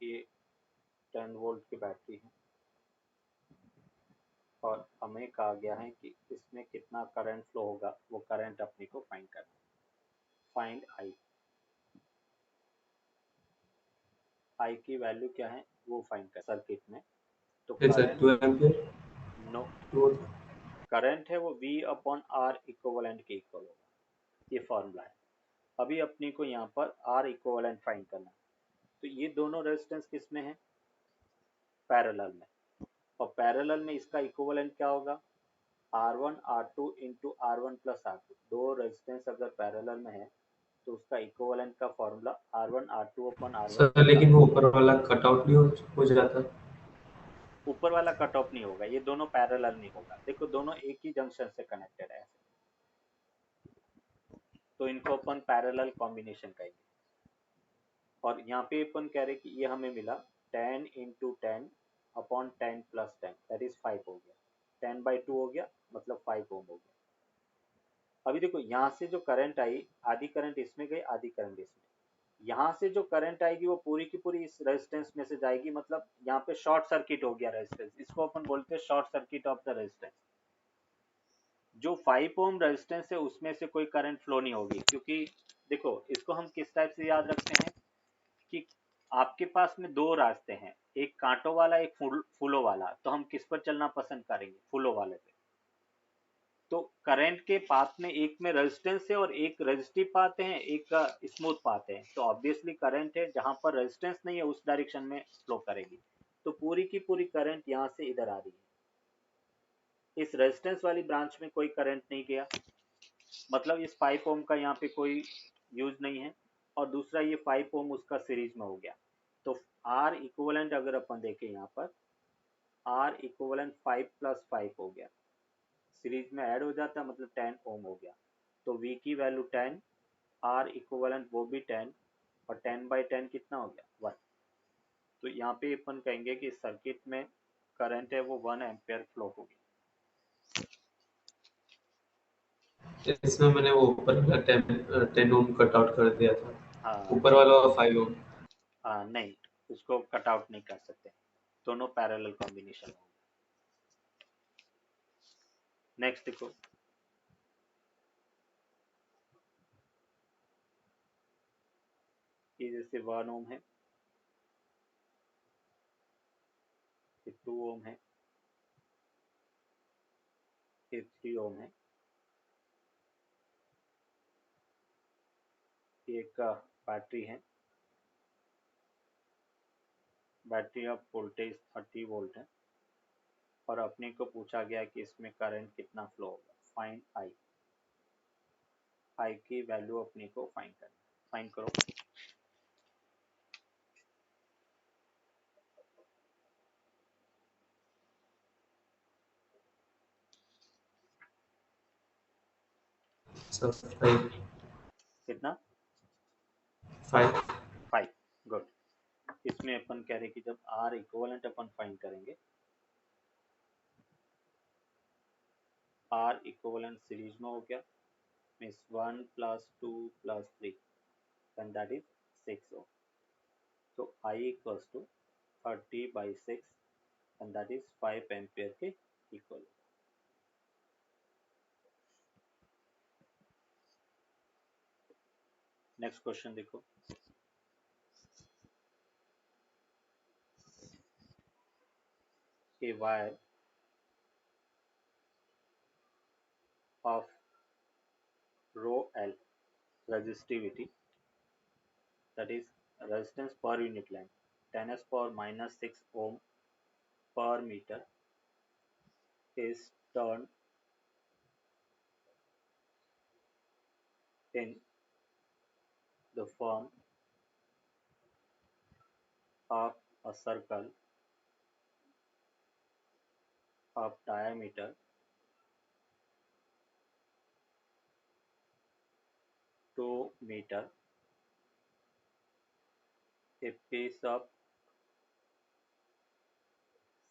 ये 10 वोल्ट की बैटरी है और हमें कहा गया है कि इसमें कितना करंट फ्लो होगा, वो करंट अपने को फाइंड करना है। फाइंड आई की वैल्यू क्या है वो फाइंड कर सर्किट में। तो Yes, sir. Current 2 ampere. No, 2. Current है वो V अपॉन R इक्विवेलेंट के इक्वल होगा, ये फॉर्मूला है। अभी अपने को यहाँ पर R इक्विवेलेंट फाइंड करना है। तो ये दोनों रेजिस्टेंस किस में है, पैरेलल में, और पैरेलल में इसका इक्विवेलेंट क्या होगा, R1 R2 into R1 plus R2। दो रेजिस्टेंस अगर पैरेलल में है तो उसका इक्विवेलेंट का formula R1 R2 upon R1 sir plus लेकिन R2। वो ऊपर वाला कट आउट नहीं हो जाता? ऊपर वाला कट ऑफ नहीं होगा, ये दोनों पैरेलल नहीं होगा, देखो दोनों एक ही जंक्शन से कनेक्टेड है, तो इनको अपन पैरेलल कॉम्बिनेशन कहेंगे। और यहाँ पे अपन कह रहे कि ये हमें मिला 10 into 10 upon 10 plus 10 that is 5 हो गया, 10/2 हो गया, मतलब 5 ओम हो गया। अभी देखो यहाँ से जो करंट आई, आधी करंट इसमें गई, आधी करंट इसमें, यहाँ से जो करंट आएगी वो पूरी की पूरी इस रेजिस्टेंस में से जाएगी, मतलब यहाँ पे शॉर्ट सर्किट हो गया रेजिस्टेंस, इसको अपन बोलते हैं short circuit of the resistance. जो 5 ओम रेजिस्टेंस है उसमें से कोई करंट फ्लो नहीं होगी, क्योंकि देखो इसको हम किस टाइप से याद रखते हैं कि आपके पास में दो रास्ते हैं, एक कांटों वाला एक फूलों वाला, तो हम किस पर चलना पसंद करेंगे, फूलों वाले पे। तो करंट के पाथ में एक में रेजिस्टेंस है और एक रेजिस्टिव पाथ है, एक स्मूथ पाथ है, तो ऑब्वियसली करंट है जहां पर रेजिस्टेंस नहीं है उस डायरेक्शन में फ्लो करेगी। तो पूरी की पूरी करंट यहाँ से इधर आ रही है, इस रेजिस्टेंस वाली ब्रांच में कोई करंट नहीं गया, मतलब इस 5 ओम का यहाँ पे कोई यूज नहीं है, और दूसरा ये 5 ओम उसका सीरीज में हो गया। तो आर इक्विवेलेंट अगर अपन देखें यहाँ पर, आर इक्विवेलेंट 5 प्लस 5 हो गया, सीरीज में ऐड हो जाता है, मतलब 10 ओम हो गया। तो V की वैल्यू 10, आर इक्विवेलेंट वो भी 10, और 10/10 कितना हो गया, 1। तो यहाँ पे अपन कहेंगे कि सर्किट में करंट है वो 1 एम्पियर फ्लो होगी। इसमें मैंने वो ऊपर वाला 10 ओम कट आउट कर दिया था, हाँ ऊपर नहीं, वाला 5 ओम। हाँ नहीं, उसको कट आउट नहीं कर सकते, दोनों पैरेलल कॉम्बिनेशन होगा। नेक्स्ट देखो, ये जैसे 1 ओम है, ये 2 ओम है, ये 3 ओम है, ये एक बैटरी है, बैटरी ऑफ वोल्टेज 30 वोल्ट है, और अपने को पूछा गया कि इसमें करंट कितना फ्लो होगा, फाइंड आई। आई की वैल्यू अपने को फाइंड करना, फाइंड करो। सर 5. कितना, 5. 5, गुड। इसमें अपन कह रहे कि जब आर इक्विवेलेंट अपन फाइंड करेंगे, आर इक्विवेलेंट सीरीज में हो गया, means 1 plus 2 plus 3, and that is 6 ohm. तो I equals to 30/6, and that is 5 ampere के इक्वल। नेक्स्ट क्वेश्चन देखो, a wire of rho L resistivity, that is resistance per unit length, 10⁻⁻6 ohm per meter, is turned in the form of a circle of diameter 2 meter, a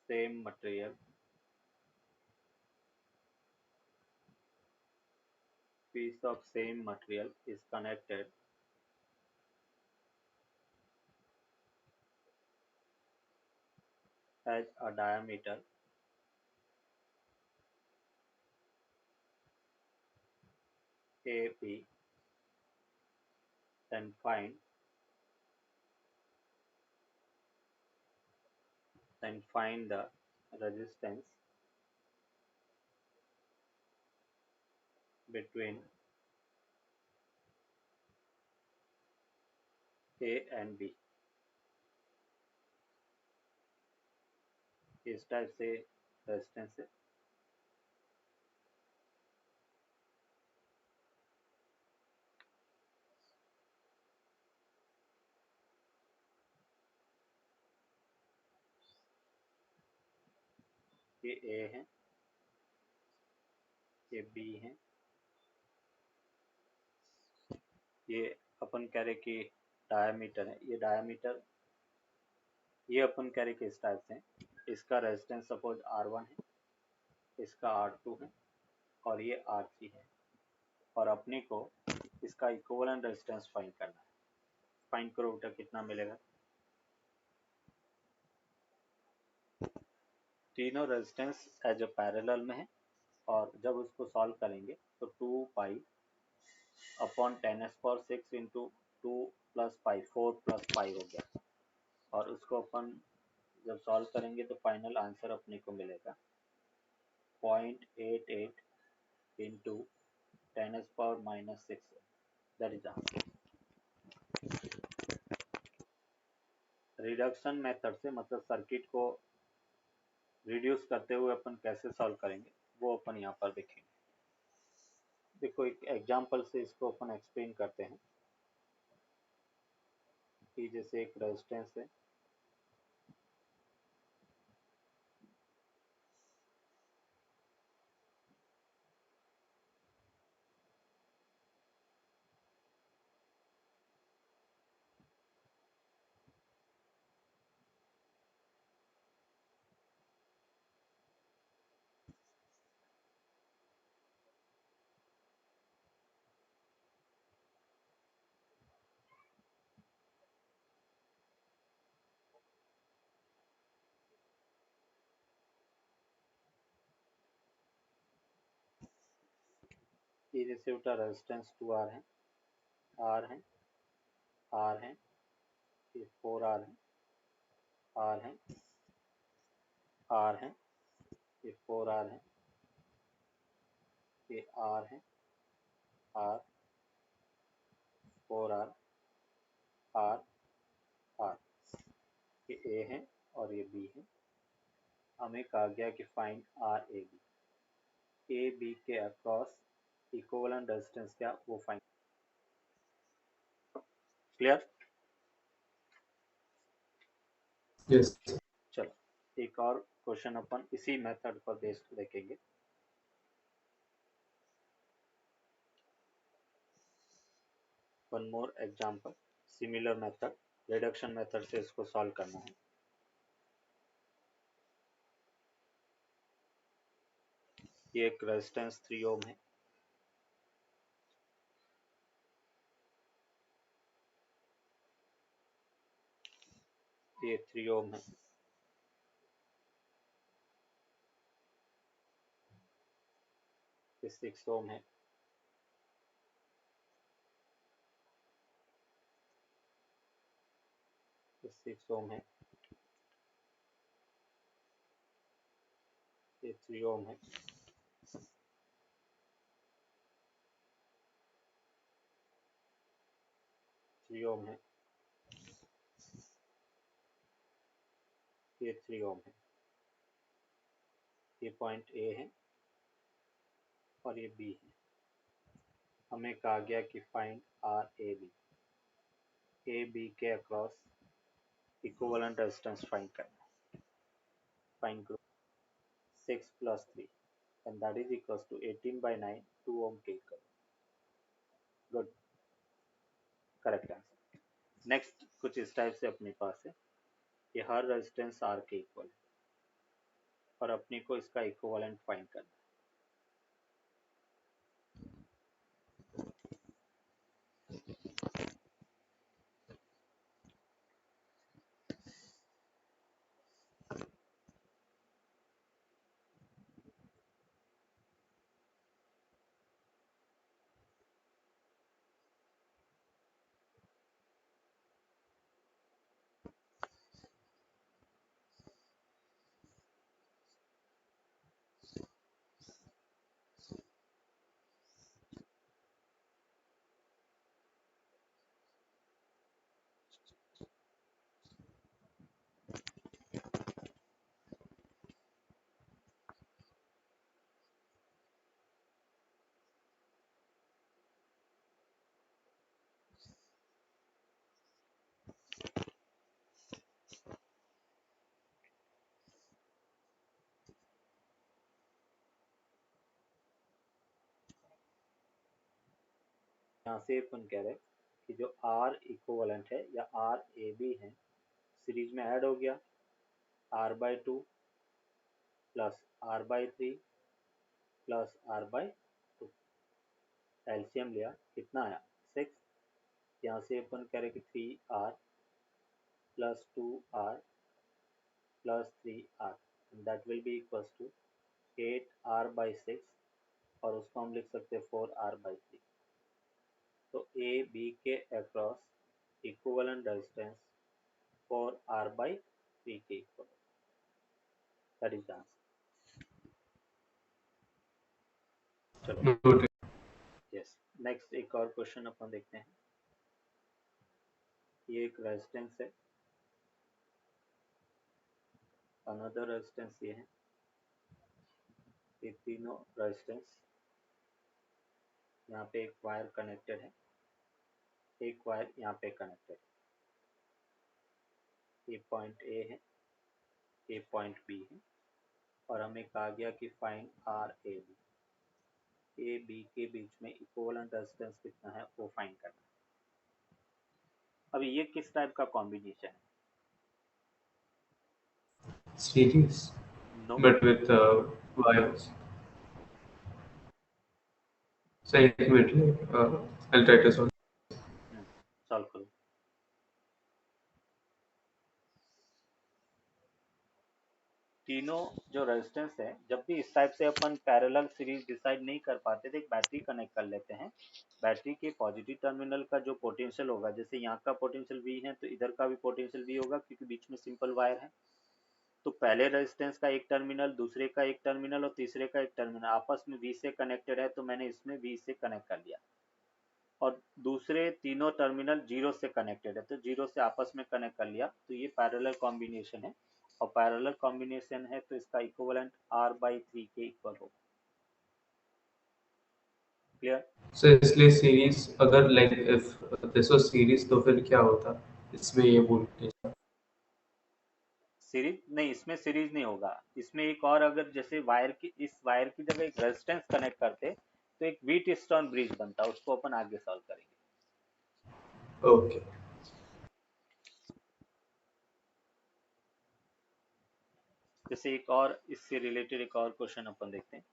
same material piece of same material is connected as a diameter AB, then find the resistance between A and B. इस type से resistance है। ये A है, ये B है, ये अपन कह रहे कि डायमीटर है, ये अपन कह रहे कि इस टाइप से इसका रेजिस्टेंस सपोज R1 है, इसका R2 है और ये R3 है, और अपने को इसका इक्विवेलेंट रेजिस्टेंस फाइंड करना है। फाइंड करो बेटा, कितना मिलेगा। तीनों रेजिस्टेंस एज अ पैरेलल में है, और जब उसको सॉल्व करेंगे तो 2 pi upon 10⁶ into 2 plus pi 4 plus pi हो गया, और उसको अपन जब सॉल्व करेंगे तो फाइनल आंसर अपने को मिलेगा 0.88 into 10⁻⁻⁶ that is answer. Reduction method से मतलब सर्किट को रिड्यूस करते हुए अपन कैसे सॉल्व करेंगे वो अपन यहाँ पर देखेंगे। देखो एक एग्जांपल से इसको अपन एक्सप्लेन करते हैं कि जैसे एक रेजिस्टेंस है, ये जैसे उठा रेजिस्टेंस 2R है, R है, R है, ये 4R है, R है, R है, ये 4R है, ये R है, R 4R, R R, ये A है और ये B है। हमें कहा गया कि फाइंड ए बी के अक्रॉस इक्विवेलेंट रेजिस्टेंस क्या वो फाइंड। क्लियर? Yes. चलो एक और क्वेश्चन अपन इसी मेथड पर बेस्ड देखेंगे। One more example, similar method, reduction method से इसको सॉल्व करना है। ये एक रेजिस्टेंस 3 ओम है, ये 3 ओम है, ये 6 ओम है, ये 6 ओम है, ये 3 ओम है, 3 ओम है, ये 3 ओम है। ये पॉइंट ए है और ये बी है। हमें कहा गया कि फाइंड आर ए बी के अक्रॉस इक्विवेलेंट रेजिस्टेंस फाइंड करना है। फाइंड करो 6 plus 3 and that is equals to 18 by 9 2 ohm के equal. Good, correct answer. Next कुछ इस टाइप से अपने पास है कि हर रेजिस्टेंस आर के इक्वल है और अपने को इसका इक्विवेलेंट फाइंड करना है। यहाँ से अपन कह रहे हैं कि जो आर इक्विवेलेंट है या आर ए बी है सीरीज में ऐड हो गया R/2 plus R/3 plus R/2। LCM लिया कितना आया 6। यहाँ से अपन कह रहे कि 3R plus 2R plus 3R that will be equals to 8R/6 और उसको हम लिख सकते हैं 4R/3। तो ए बी के अक्रॉस इक्विवेलेंट रेजिस्टेंस 4R/3 के equal, that is the answer. चलो Noted. यस, नेक्स्ट एक और क्वेश्चन अपन देखते हैं। ये एक रेजिस्टेंस है, अनदर रेजिस्टेंस ये है। ये तीनों रेजिस्टेंस, यहाँ पे एक वायर कनेक्टेड है, एक वायर यहाँ पे कनेक्टेड है। ये पॉइंट ए है, ये पॉइंट बी है और हमें कहा गया कि find R A B. A B के बीच में इक्विवेलेंट रेजिस्टेंस कितना है वो फाइंड करना है। अभी ये किस टाइप का कॉम्बिनेशन है? Series, no, but with wires. So ultimately, I'll try to solve. Solve करो। तीनों जो रेजिस्टेंस है, जब भी इस टाइप से अपन पैरेलल सीरीज डिसाइड नहीं कर पाते तो एक बैटरी कनेक्ट कर लेते हैं। बैटरी के पॉजिटिव टर्मिनल का जो पोटेंशियल होगा, जैसे यहाँ का पोटेंशियल V है तो इधर का भी पोटेंशियल V होगा क्योंकि बीच में सिंपल वायर है। तो पहले रेजिस्टेंस का एक टर्मिनल, दूसरे का एक टर्मिनल और तीसरे का एक टर्मिनल आपस में V से कनेक्टेड है, तो मैंने इसमें V से कनेक्ट कर लिया। और दूसरे तीनों टर्मिनल जीरो से कनेक्टेड है तो जीरो से आपस में कनेक्ट कर लिया, तो ये पैरेलल कॉम्बिनेशन है। और पैरेलल कॉम्बिनेशन है तो इसका इक्विवेलेंट R/3 के इक्वल होगा। क्लियर? So इसलिए series अगर like if this was series तो फिर क्या होता इसमें ये voltage? सीरीज नहीं, इसमें सीरीज नहीं होगा। इसमें एक और, अगर जैसे वायर की, इस वायर की जगह एक रेजिस्टेंस कनेक्ट करते तो एक व्हीट स्टोन ब्रिज बनता, उसको अपन आगे सॉल्व करेंगे। Okay. जैसे एक और इससे रिलेटेड एक और क्वेश्चन अपन देखते हैं।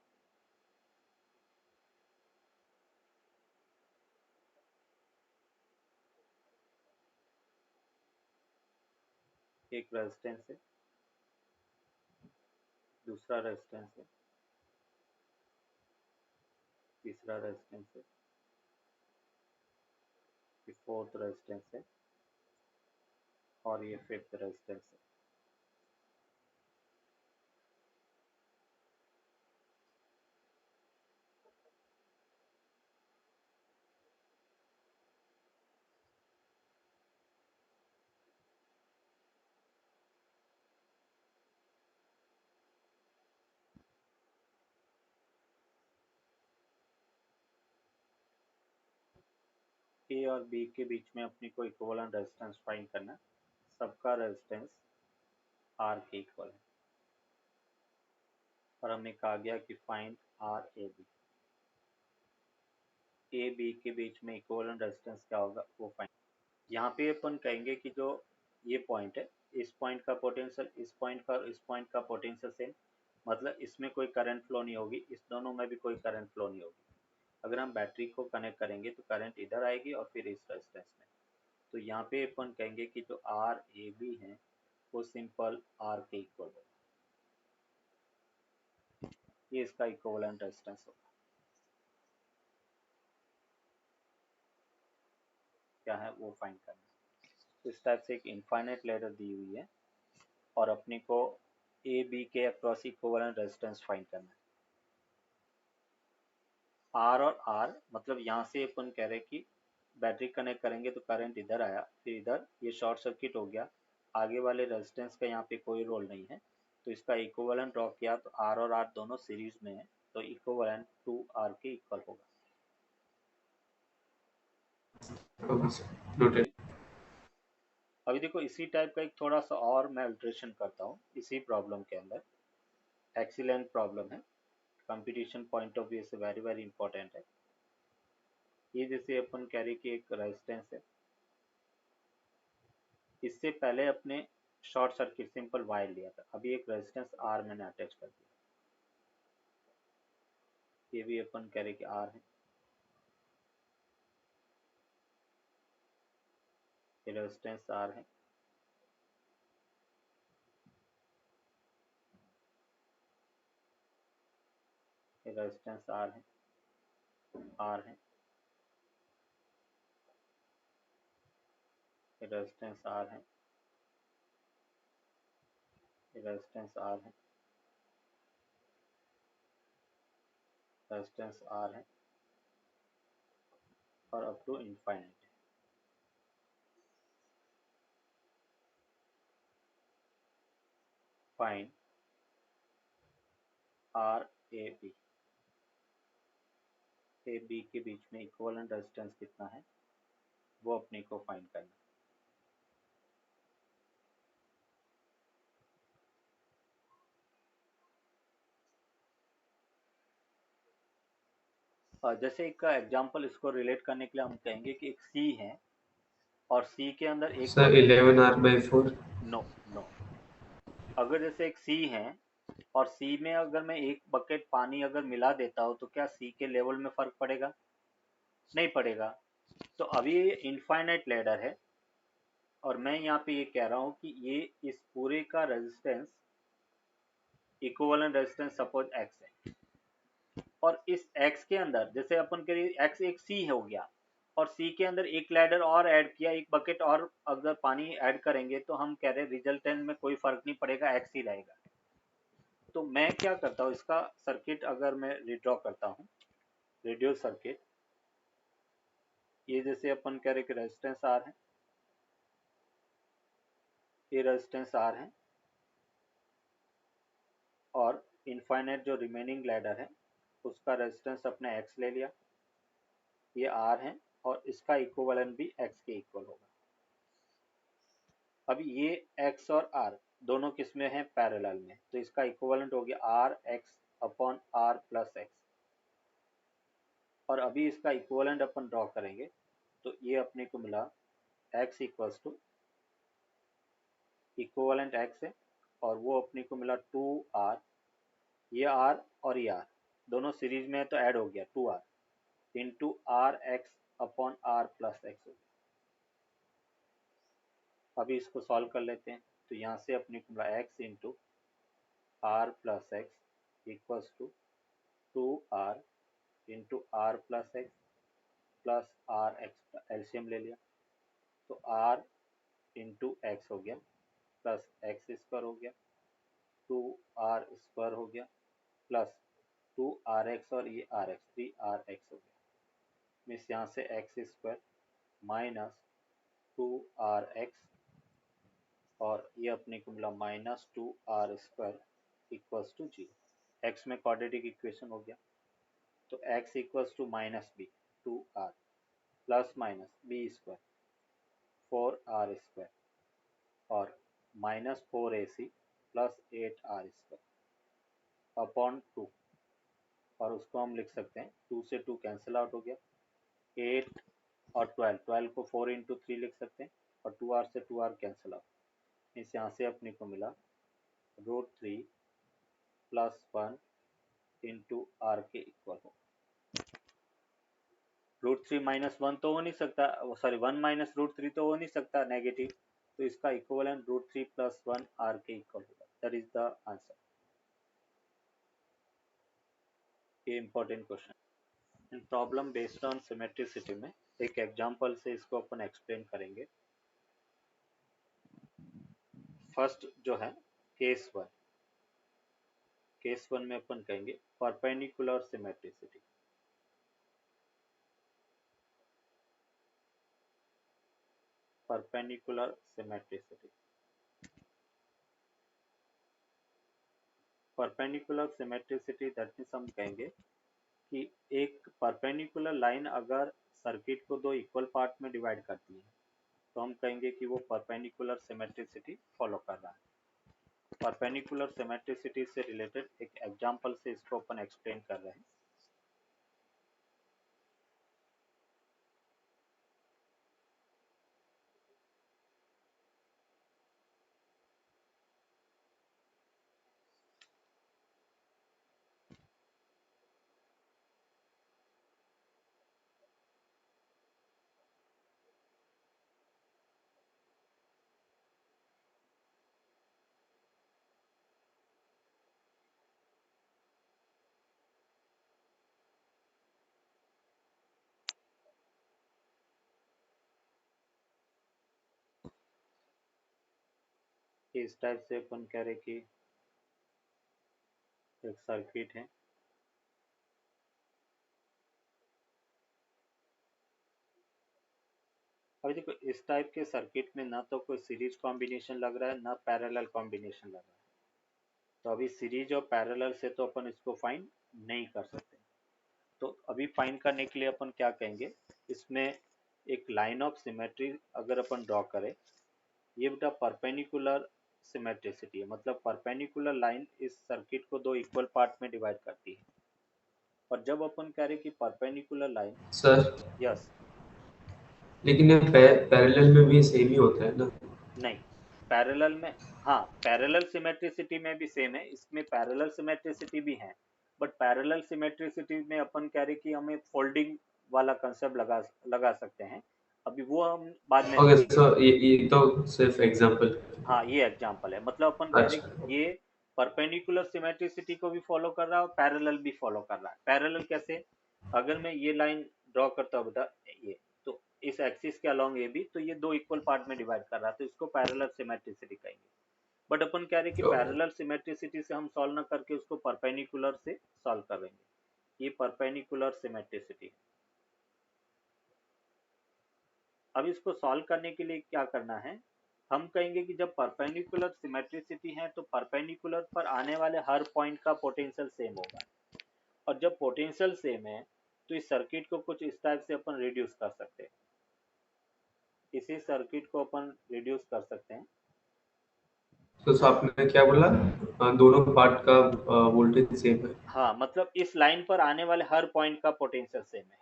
एक रेजिस्टेंस है, दूसरा रेजिस्टेंस है, तीसरा रेजिस्टेंस है, ये फोर्थ रेजिस्टेंस है और ये फिफ्थ रेजिस्टेंस है। ए और बी के बीच में अपने को इक्विवेलेंट रेजिस्टेंस फाइंड करना है। सबका रेजिस्टेंस आर के इक्वल है और हमें कहा गया कि फाइंड आर ए बी के बीच में इक्विवेलेंट रेजिस्टेंस क्या होगा वो फाइंड। यहाँ पे अपन कहेंगे कि जो ये पॉइंट है, इस पॉइंट का पोटेंशियल, इस पॉइंट का और इस पॉइंट का पोटेंशियल सेम, मतलब इसमें कोई करंट फ्लो नहीं होगी, इस दोनों में भी कोई करंट फ्लो नहीं होगी। अगर हम बैटरी को कनेक्ट करेंगे तो करंट इधर आएगी और फिर इस रेजिस्टेंस में। तो यहाँ पे अपन कहेंगे कि जो आर ए बी है वो सिंपल आर के इक्वल होगा। ये इसका इक्विवेलेंट रेजिस्टेंस होगा। क्या है वो फाइंड करना है। इस टाइप से एक इनफाइनाइट लैडर दी हुई है और अपने को ए बी के अक्रॉस इक्विवेलेंट रेजिस्टेंस फाइंड करना है। आर और आर मतलब यहाँ से अपन कह रहे हैं कि बैटरी कनेक्ट करेंगे तो करंट इधर आया, फिर इधर ये शॉर्ट सर्किट हो गया, आगे वाले रेजिस्टेंस का यहाँ पे कोई रोल नहीं है, तो इसका इक्विवेलेंट ड्रॉ किया तो आर और आर दोनों सीरीज में है, तो इक्विवेलेंट 2R के इक्वल होगा। Okay sir, noted. अभी देखो इसी टाइप का एक थोड़ा सा और मैं अल्ट्रेशन करता हूँ इसी प्रॉब्लम के अंदर। एक्सीलेंट प्रॉब्लम है, कंपटीशन पॉइंट ऑफ व्यू से वेरी वेरी इंपॉर्टेंट है। ये जैसे अपन कह रहे कि एक रेजिस्टेंस है, इससे पहले अपने शॉर्ट सर्किट सिंपल वायर लिया था, अभी एक रेजिस्टेंस आर मैंने अटैच कर दिया। ये भी अपन कह रहे कि आर है, ये रेजिस्टेंस आर है, ये रेजिस्टेंस आर है, आर है, ये रेजिस्टेंस आर है, ये रेजिस्टेंस आर है, रेजिस्टेंस आर है और अप टू इनफाइनाइट है। Find R A B, A B के बीच में इक्विवेलेंट रेजिस्टेंस कितना है वो अपने को फाइंड करना है। और जैसे एक का एग्जांपल इसको रिलेट करने के लिए हम कहेंगे कि एक सी है और सी के अंदर एक sir bucket, 11R/4। No no, अगर जैसे एक सी है और सी में अगर मैं एक बकेट पानी अगर मिला देता हूँ तो क्या सी के लेवल में फर्क पड़ेगा? नहीं पड़ेगा। तो अभी ये इनफाइनाइट लैडर है और मैं यहाँ पे ये कह रहा हूँ कि ये इस पूरे का resistance, equivalent resistance suppose x है और इस एक्स के अंदर जैसे अपन करिए एक्स एक सी हो गया और सी के अंदर एक लैडर और ऐड किया, एक बकेट और अगर पानी ऐड करेंगे तो हम कह रहे हैं रिजल्टेंट में कोई फर्क नहीं पड़ेगा, एक्स ही रहेगा। तो मैं क्या करता हूँ, इसका सर्किट अगर मैं रिड्रॉ करता हूँ, रिड्यूस सर्किट, ये जैसे अपन कह रहे कि रेजिस्टेंस आर है, ये रेजिस्टेंस आर है और इनफाइनाइट जो रिमेनिंग लैडर है उसका रेजिस्टेंस अपने एक्स ले लिया, ये आर है और इसका इक्विवेलेंट भी एक्स के इक्वल होगा। अब ये एक्स और आर दोनों किस में है? पैरेलल में, तो इसका इक्विवेलेंट हो गया R X upon R plus X. और अभी इसका इक्विवेलेंट अपन ड्रॉ करेंगे तो ये अपने को मिला x equals to equivalent x है और वो अपने को मिला 2r, ये r और ये r दोनों सीरीज में है तो ऐड हो गया 2r into R X upon R plus X हो गया। अभी इसको सॉल्व कर लेते हैं तो यहाँ से अपने को मिला x into R plus X equals to 2r into R plus X plus R X, LCM ले लिया तो r इंटू एक्स हो गया प्लस एक्स स्क्वायर हो गया, 2r स्क्वायर हो गया प्लस 2rx और ये rx 3rx हो गया, मीन्स यहाँ से एक्स स्क्वायर माइनस 2rx और ये अपने को मिला minus 2r square equals to 0। X में क्वाड्रेटिक इक्वेशन हो गया तो x equals to minus B 2r plus minus B square 4r² और minus 4ac plus 8r² upon 2, और उसको हम लिख सकते हैं 2 से 2 कैंसिल आउट हो गया, 8 और 12 को 4 इंटू 3 लिख सकते हैं, और 2r से 2r कैंसिल आउट। इस यहाँ से अपने को मिला √3 प्लस 1 इंटू आर के इक्वल हो। √3 माइनस 1 तो हो नहीं सकता, सॉरी 1 माइनस √3 तो हो नहीं सकता नेगेटिव, तो इसका इक्वलेंट √3 प्लस 1 आर के इक्वल होगा। That is the answer. ये important question. In problem based on symmetricity में एक एग्जांपल से इसको अपन एक्सप्लेन करेंगे। फर्स्ट जो है केस 1, केस 1 में अपन कहेंगे perpendicular symmetricity. Perpendicular symmetricity, perpendicular symmetricity that means हम कहेंगे कि एक परपेंडिकुलर लाइन अगर सर्किट को दो इक्वल पार्ट में डिवाइड करती है तो हम कहेंगे कि वो परपेंडिकुलर सिमेट्रिसिटी फॉलो कर रहा है। परपेंडिकुलर सिमेट्रिसिटी से रिलेटेड एक एग्जांपल से इसको अपन एक्सप्लेन कर रहे हैं। इस टाइप से अपन कह रहे कि एक सर्किट है, अभी देखो इस टाइप के सर्किट में ना तो कोई सीरीज कॉम्बिनेशन लग रहा है ना पैरेलल कॉम्बिनेशन लग रहा है, तो अभी सीरीज और पैरेलल से तो अपन इसको फाइंड नहीं कर सकते। तो अभी फाइंड करने के लिए अपन क्या कहेंगे, इसमें एक लाइन ऑफ सिमेट्री अगर अपन ड्रॉ करें, ये बेटा परपेंडिकुलर सिमेट्रिसिटी है, मतलब परपेंडिकुलर लाइन इस सर्किट को दो इक्वल पार्ट में डिवाइड करती है। और जब अपन कह रहे कि परपेंडिकुलर लाइन, सर यस, लेकिन ये पैरेलल में भी सेम ही होता है ना? नहीं, पैरेलल में, हाँ पैरेलल सिमेट्रिसिटी में भी सेम है, इसमें पैरेलल सिमेट्रिसिटी भी है, बट पैरेलल सिमेट्रिसिटी में अपन कह रहे कि हमें फोल्डिंग वाला कंसेप्ट लगा लगा सकते हैं, अभी वो हम बाद में ओके देखेंगे। सर, ये तो सिर्फ एग्जांपल। हाँ ये एग्जांपल है, मतलब अपन कह रहे अच्छा। कि ये परपेंडिकुलर सिमेट्रिसिटी को भी फॉलो कर रहा है और पैरेलल भी फॉलो कर रहा है। पैरेलल कैसे, अगर मैं ये लाइन ड्रॉ करता हूँ बेटा, ये तो इस एक्सिस के अलोंग ये भी, तो ये दो इक्वल पार्ट में डिवाइड कर रहा है, तो इसको पैरेलल सिमेट्रिसिटी कहेंगे। बट अपन कह रहे कि पैरेलल सिमेट्रिसिटी से हम सॉल्व ना करके उसको परपेंडिकुलर से सॉल्व करेंगे, ये परपेंडिकुलर सिमेट्रिसिटी है। अब इसको सॉल्व करने के लिए क्या करना है, हम कहेंगे कि जब परपेंडिकुलर सिमेट्रिसिटी है तो परपेंडिकुलर पर आने वाले हर पॉइंट का पोटेंशियल सेम होगा, और जब पोटेंशियल सेम है तो इस सर्किट को कुछ इस टाइप से अपन रिड्यूस कर सकते हैं, इसी सर्किट को अपन रिड्यूस कर सकते हैं। तो आपने क्या बोला? दोनों पार्ट का वोल्टेज सेम है? हाँ मतलब इस लाइन पर आने वाले हर पॉइंट का पोटेंशियल सेम है,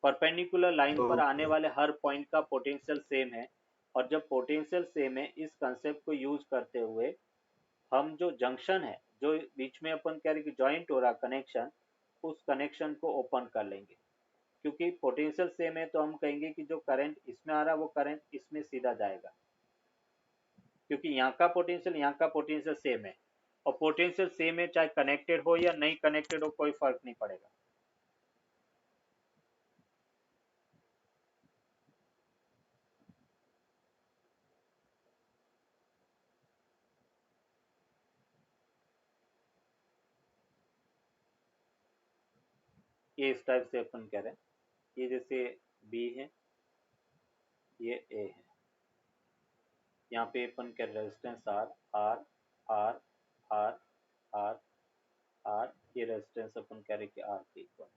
परपेंडिकुलर लाइन पर आने ओके। वाले हर पॉइंट का पोटेंशियल सेम है, और जब पोटेंशियल सेम है इस कंसेप्ट को यूज करते हुए हम जो जंक्शन है, जो बीच में अपन कह रहे कि ज्वाइंट हो रहा कनेक्शन, उस कनेक्शन को ओपन कर लेंगे, क्योंकि पोटेंशियल सेम है तो हम कहेंगे कि जो करंट इसमें आ रहा है वो करंट इसमें सीधा जाएगा, क्योंकि यहाँ का पोटेंशियल सेम है, और पोटेंशियल सेम है चाहे कनेक्टेड हो या नहीं कनेक्टेड हो कोई फर्क नहीं पड़ेगा। ये इस टाइप से अपन कह रहे हैं, ये जैसे बी है, ये ए है, यहाँ पे अपन कह resistance R, R R R R R, ये रेजिस्टेंस अपन कह रहे कि आर के इक्वल।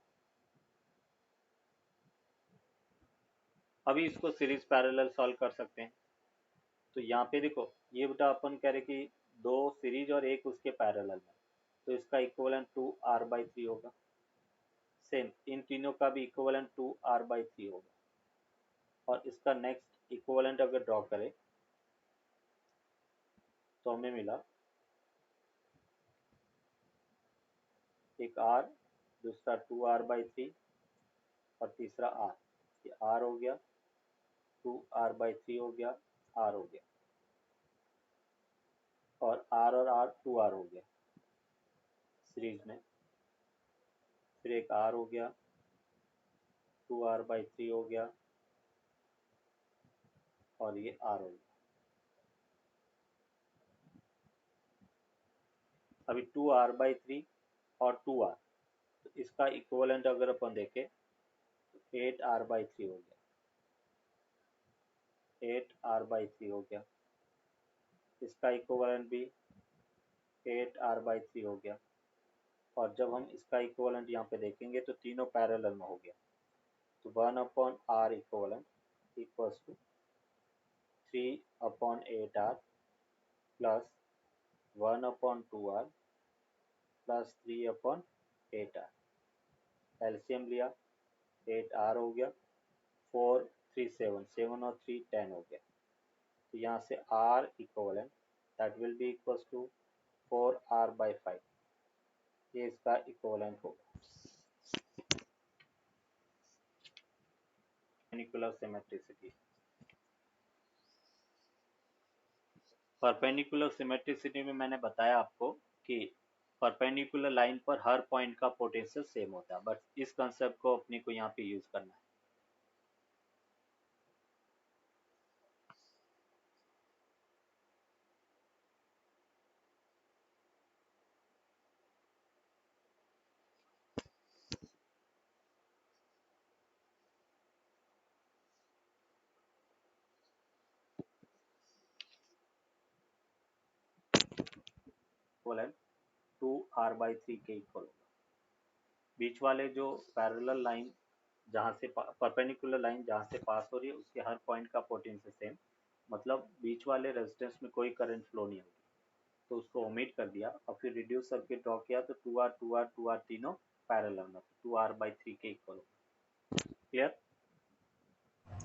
अभी इसको सीरीज पैरेलल सॉल्व कर सकते हैं। तो यहाँ पे देखो, ये बेटा अपन कह रहे कि दो सीरीज और एक उसके पैरेलल में, तो इसका इक्विवेलेंट 2r/3 होगा। सेम इन तीनों का भी इक्विवेलेंट 2r/3 होगा। और इसका नेक्स्ट इक्विवेलेंट अगर ड्रॉ करें तो हमें मिला एक r, दूसरा 2r/3 और तीसरा r। ये r हो गया, 2r/3 हो गया, r हो गया, और r 2r हो गया सीरीज में। फिर एक r हो गया, 2r/3 हो गया, और ये r हो गया। अभी 2r/3 और 2r, तो इसका इक्विवेलेंट अगर अपन देखें तो 8r/3 हो गया, 8r/3 हो गया। इसका इक्विवेलेंट भी 8r/3 हो गया। और जब हम इसका इक्विवेलेंट यहाँ पे देखेंगे तो तीनों पैरेलल में हो गया। तो 1/r equivalent equals to 3/8r plus 1/2r plus 3/8r। LCM लिया, 8r हो गया, 4 3 7, 7 और 3 10 हो गया। तो यहाँ से r equivalent that will be equals to 4r/5। ये इसका इक्विवेलेंट होगा। परपेंडिकुलर सिमेट्रिसिटी, परपेंडिकुलर सिमेट्रिसिटी में मैंने बताया आपको कि परपेंडिकुलर लाइन पर हर पॉइंट का पोटेंशियल सेम होता है, बट इस कंसेप्ट को अपने को यहाँ पे यूज करना है। इक्वलेंट 2r/3 के इक्वल होगा। बीच वाले जो पैरेलल लाइन जहाँ से परपेंडिकुलर लाइन जहाँ से पास हो रही है उसके हर पॉइंट का पोटेंशियल सेम, मतलब बीच वाले रेजिस्टेंस में कोई करंट फ्लो नहीं होगी। तो उसको ओमिट कर दिया और फिर रिड्यूस सर्किट ड्रॉ किया तो 2r 2r 2r तीनों पैरेलल में, 2r/3 के इक्वल होगा। क्लियर?